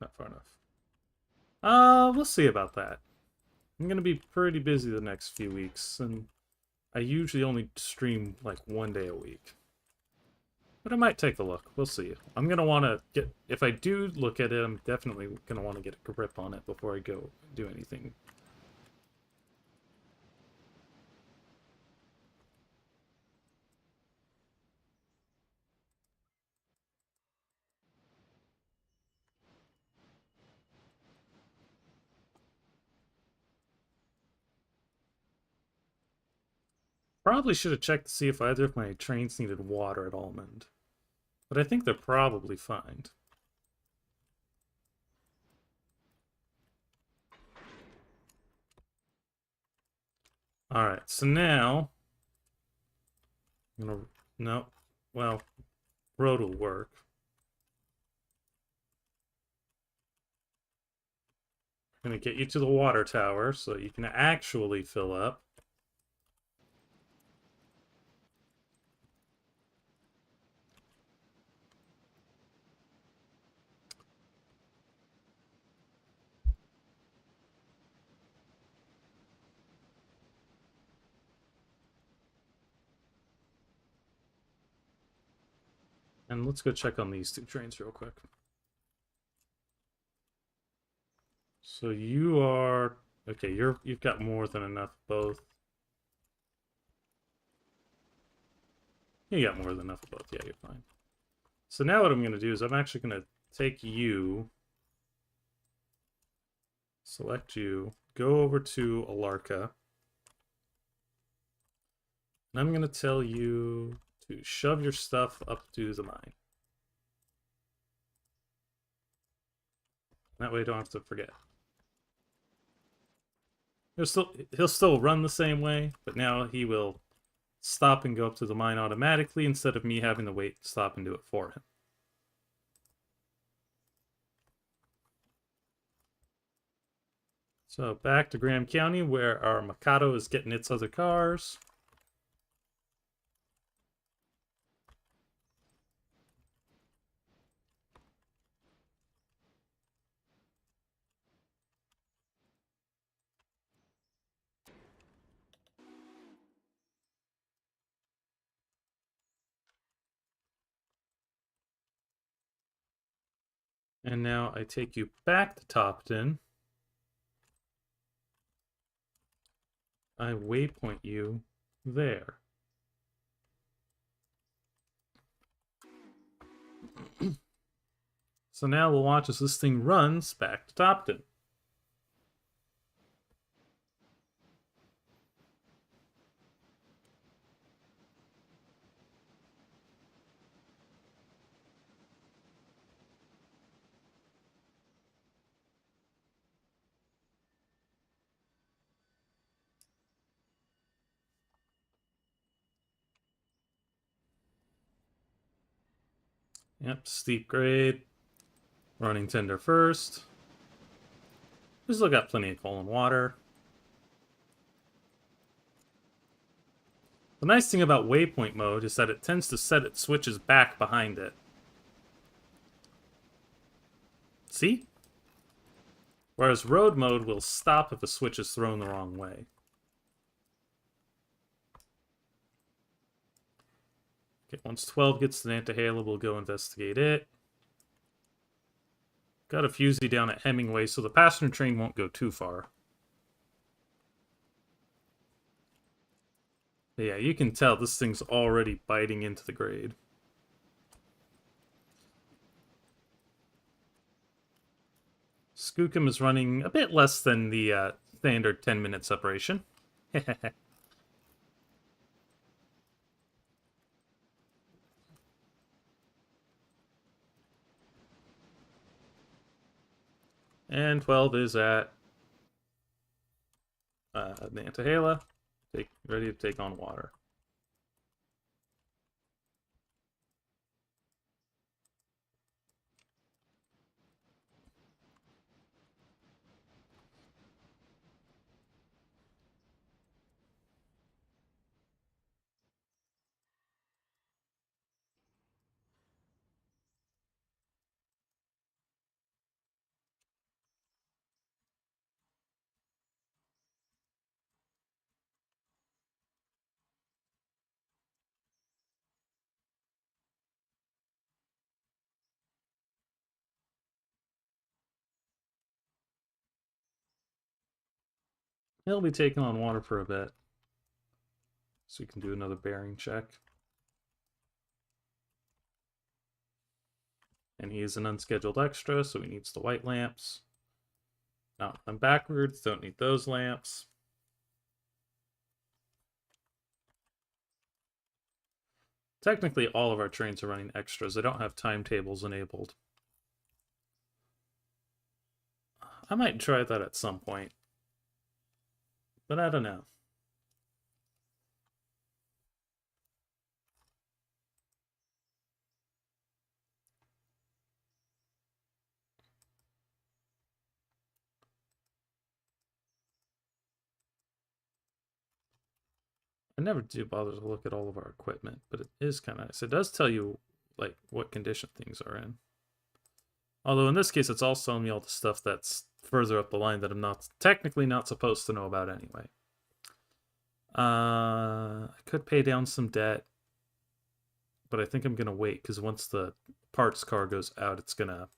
Not far enough. We'll see about that. I'm gonna be pretty busy the next few weeks, and I usually only stream like 1 day a week. But I might take a look. We'll see. I'm gonna want to get... If I do look at it, I'm definitely gonna want to get a grip on it before I go do anything. Probably should have checked to see if either of my trains needed water at Almond. But I think they're probably fine. Alright, so now... I'm gonna... No. Well, road will work. I'm gonna get you to the water tower so you can actually fill up. And let's go check on these two trains real quick. So you are... Okay, you've got more than enough both. You got more than enough of both. Yeah, you're fine. So now what I'm going to do is I'm actually going to take you, select you, go over to Alarka, and I'm going to tell you to shove your stuff up to the mine. That way you don't have to forget. He'll still run the same way, but now he will stop and go up to the mine automatically instead of me having to wait, stop, and do it for him. So back to Graham County, where our Mikado is getting its other cars. And now I take you back to Topton. I waypoint you there. So now we'll watch as this thing runs back to Topton. Yep, steep grade. Running tender first. We still got plenty of coal and water. The nice thing about waypoint mode is that it tends to set its switches back behind it. See? Whereas road mode will stop if a switch is thrown the wrong way. Okay, once 12 gets to Nantahala, we'll go investigate it. Got a fusee down at Hemingway, so the passenger train won't go too far. But yeah, you can tell this thing's already biting into the grade. Skookum is running a bit less than the standard 10-minute separation. And 12 is at Nantahala, ready to take on water. He'll be taking on water for a bit. So we can do another bearing check. And he is an unscheduled extra, so he needs the white lamps. Now, I'm backwards, don't need those lamps. Technically, all of our trains are running extras. They don't have timetables enabled. I might try that at some point. But I don't know. I never do bother to look at all of our equipment, but it is kind of nice. It does tell you, like, what condition things are in. Although in this case, it's also telling me all the stuff that's further up the line that I'm technically not supposed to know about anyway. I could pay down some debt, but I think I'm going to wait, because once the parts car goes out, it's going to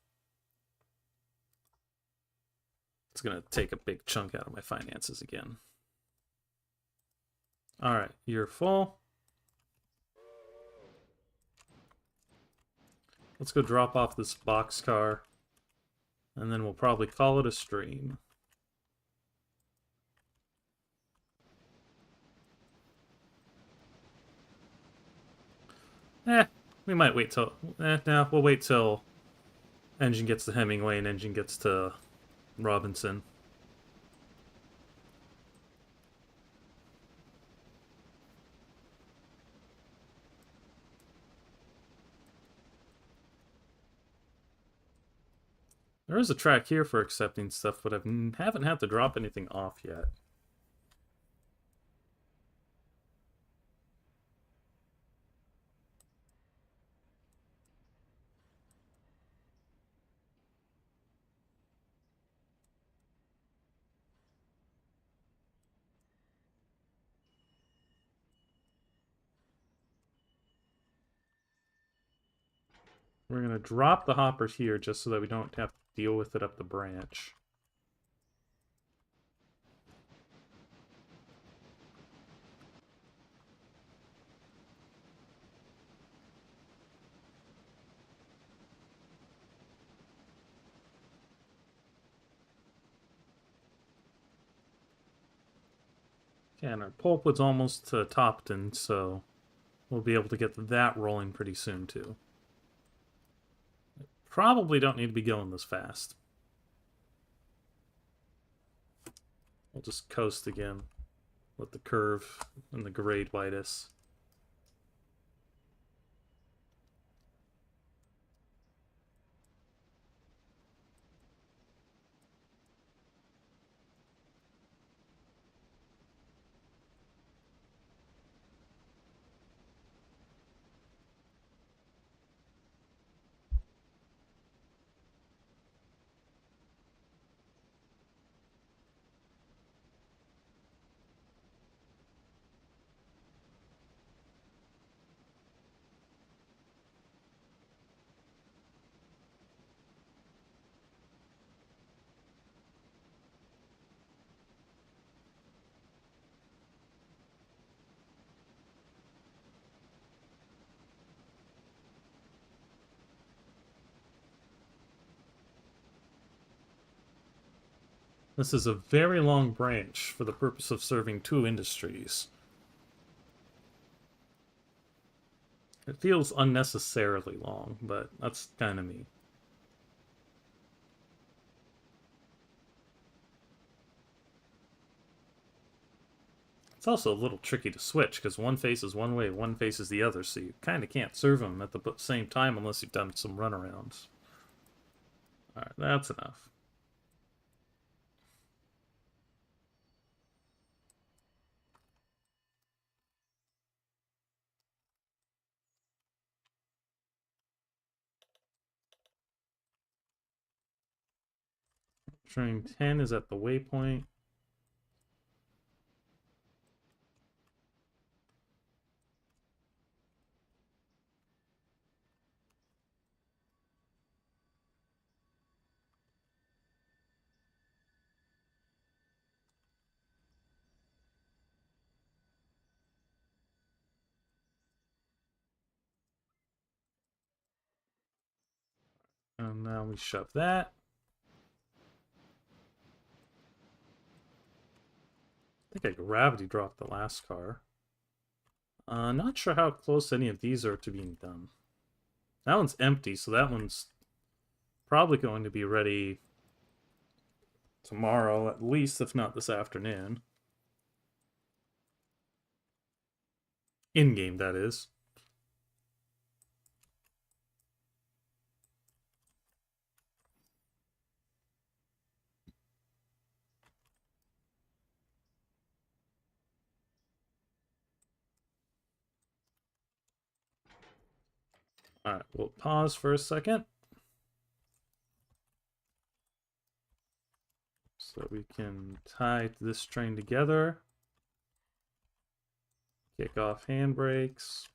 take a big chunk out of my finances again. Alright, you're full. Let's go drop off this boxcar, and then we'll probably call it a stream. We might wait till... no, we'll wait till engine gets to Hemingway and engine gets to Robinson. There is a track here for accepting stuff, but I haven't had to drop anything off yet. We're going to drop the hopper here just so that we don't have to deal with it up the branch. Okay, and our pulpwood's almost to Topton, so we'll be able to get that rolling pretty soon, too. Probably don't need to be going this fast. We'll just coast again. Let the curve and the grade bite us. This is a very long branch for the purpose of serving 2 industries. It feels unnecessarily long, but that's kind of me. It's also a little tricky to switch, because one faces one way, one faces the other, so you kind of can't serve them at the same time unless you've done some runarounds. Alright, that's enough. Train 10 is at the waypoint. And now we shove that. I think I gravity dropped the last car. Not sure how close any of these are to being done. That one's empty, so that one's probably going to be ready tomorrow, at least, if not this afternoon. In-game, that is. Alright, we'll pause for a second. So we can tie this train together. Kick off handbrakes.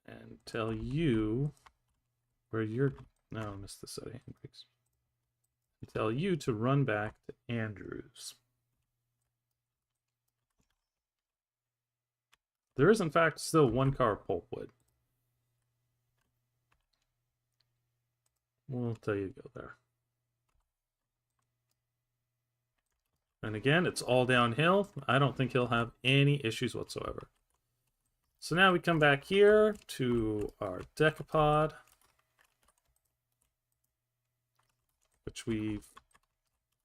And tell you where you're... No, I missed the set of handbrakes. And tell you to run back to Andrews. There is, in fact, still 1 car pulpwood. We'll tell you to go there. And again, it's all downhill. I don't think he'll have any issues whatsoever. So now we come back here to our decapod, which we've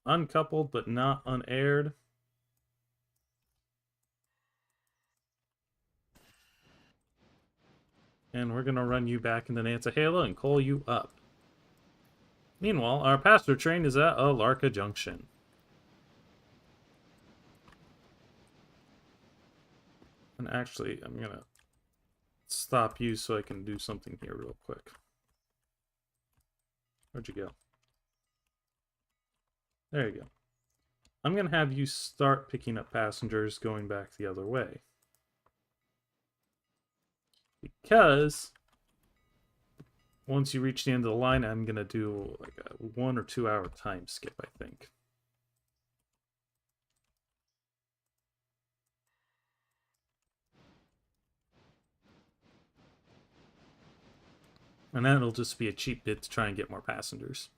uncoupled but not unaired. and we're going to run you back into Nantahala and coal you up. Meanwhile, our passenger train is at Alarka Junction. And actually, I'm going to stop you so I can do something here real quick. Where'd you go? There you go. I'm going to have you start picking up passengers going back the other way. Because once you reach the end of the line, I'm going to do like a 1 or 2 hour time skip, I think. And that'll just be a cheap bit to try and get more passengers.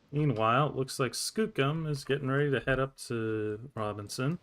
Meanwhile, it looks like Skookum is getting ready to head up to Robinson.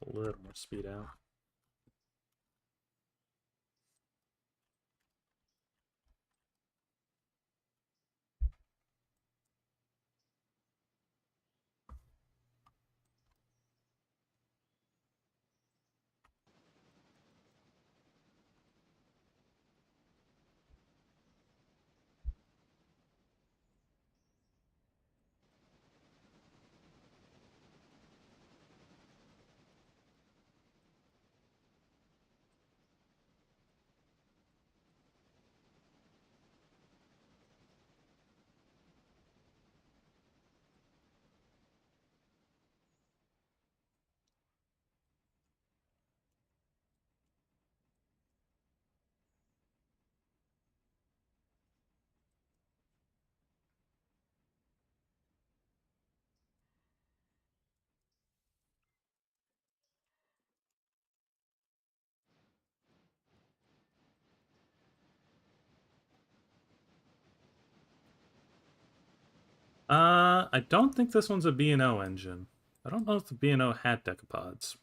Got a little more speed out. I don't think this one's a B&O engine. I don't know if the B&O had decapods.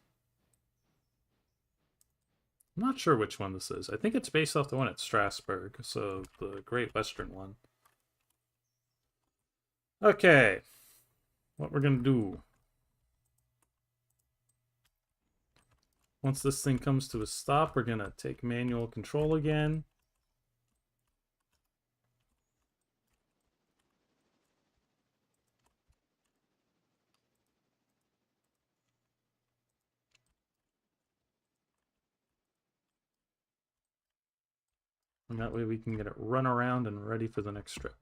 I'm not sure which one this is. I think it's based off the one at Strasbourg, so the Great Western one. Okay, what we're gonna do. Once this thing comes to a stop, we're gonna take manual control again. And that way we can get it run around and ready for the next trip.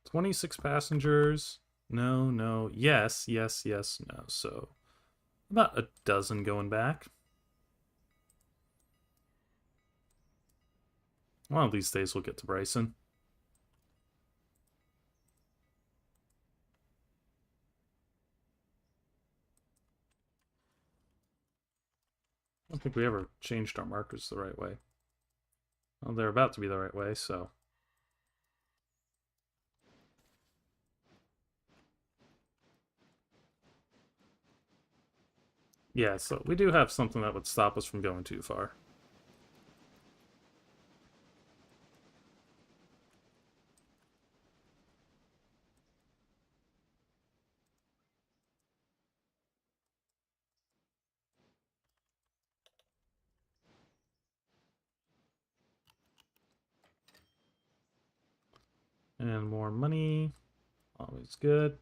"26 passengers. No, no. Yes, yes, yes, no." So about a dozen going back. One of these days we'll get to Bryson. I don't think we ever changed our markers the right way. Well, they're about to be the right way, so. Yeah, so we do have something that would stop us from going too far. And more money. Always good.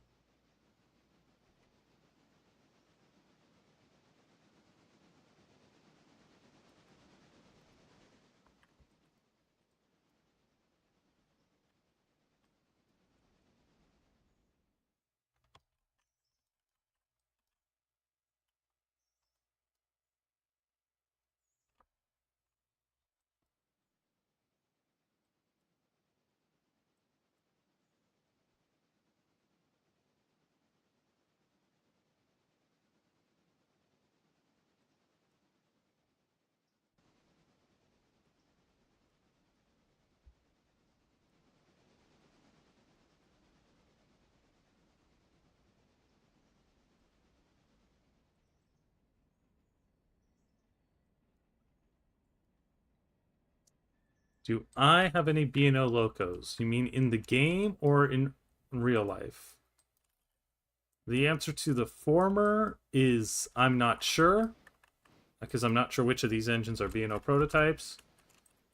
Do I have any B&O locos? You mean in the game or in real life? The answer to the former is I'm not sure, because I'm not sure which of these engines are B&O prototypes.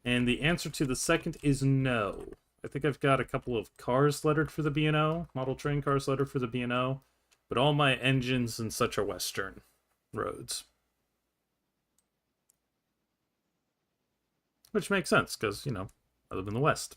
And the answer to the second is no. I think I've got a couple of cars lettered for the B&O, model train cars lettered for the B&O, but all my engines and such are Western roads. Which makes sense, because, you know, I live in the West.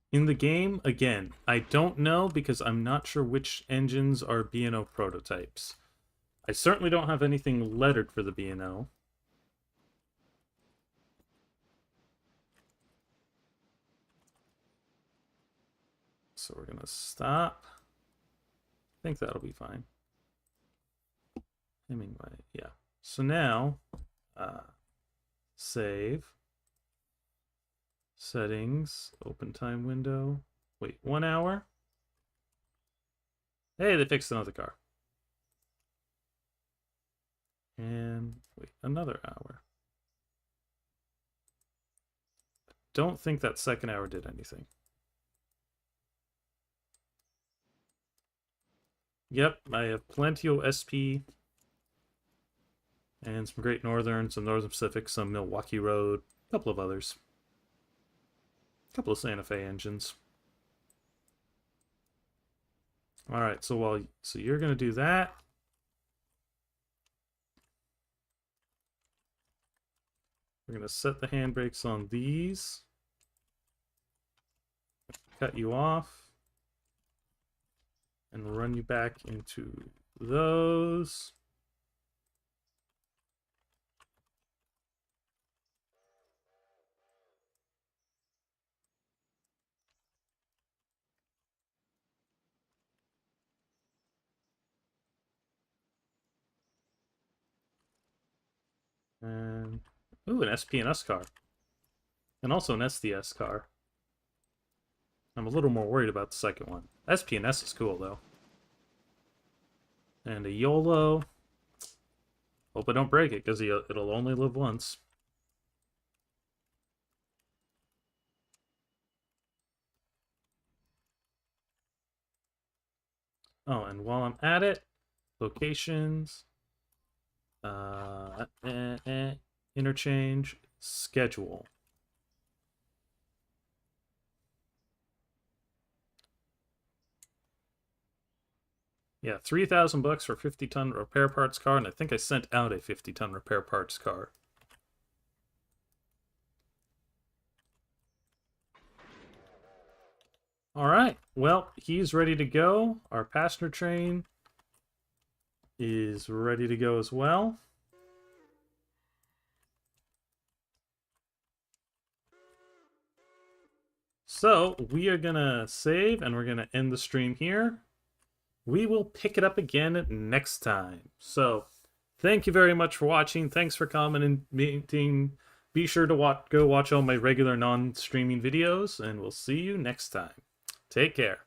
In the game, again, I don't know because I'm not sure which engines are B&O prototypes. I certainly don't have anything lettered for the B&O. So we're going to stop. I think that'll be fine. Hemingway, yeah. So now, save. Settings, open time window. Wait, 1 hour? Hey, they fixed another car. And wait, another hour. Don't think that second hour did anything. Yep, I have plenty of SP. And some Great Northern, some Northern Pacific, some Milwaukee Road, a couple of others. A couple of Santa Fe engines. Alright, so you're gonna do that. We're gonna set the handbrakes on these. Cut you off. And run you back into those. And ooh, an SP&S car. And also an SDS car. I'm a little more worried about the second one. SP&S is cool, though. And a YOLO. Hope I don't break it, because it'll only live once. Oh, and while I'm at it, locations, interchange, schedule. Yeah, $3,000 for 50-ton repair parts car, and I think I sent out a 50-ton repair parts car. All right. Well, he's ready to go. Our passenger train is ready to go as well. So we are gonna save and we're gonna end the stream here. We will pick it up again next time. So thank you very much for watching. Thanks for commenting. Be sure to go watch all my regular non-streaming videos, and we'll see you next time. Take care.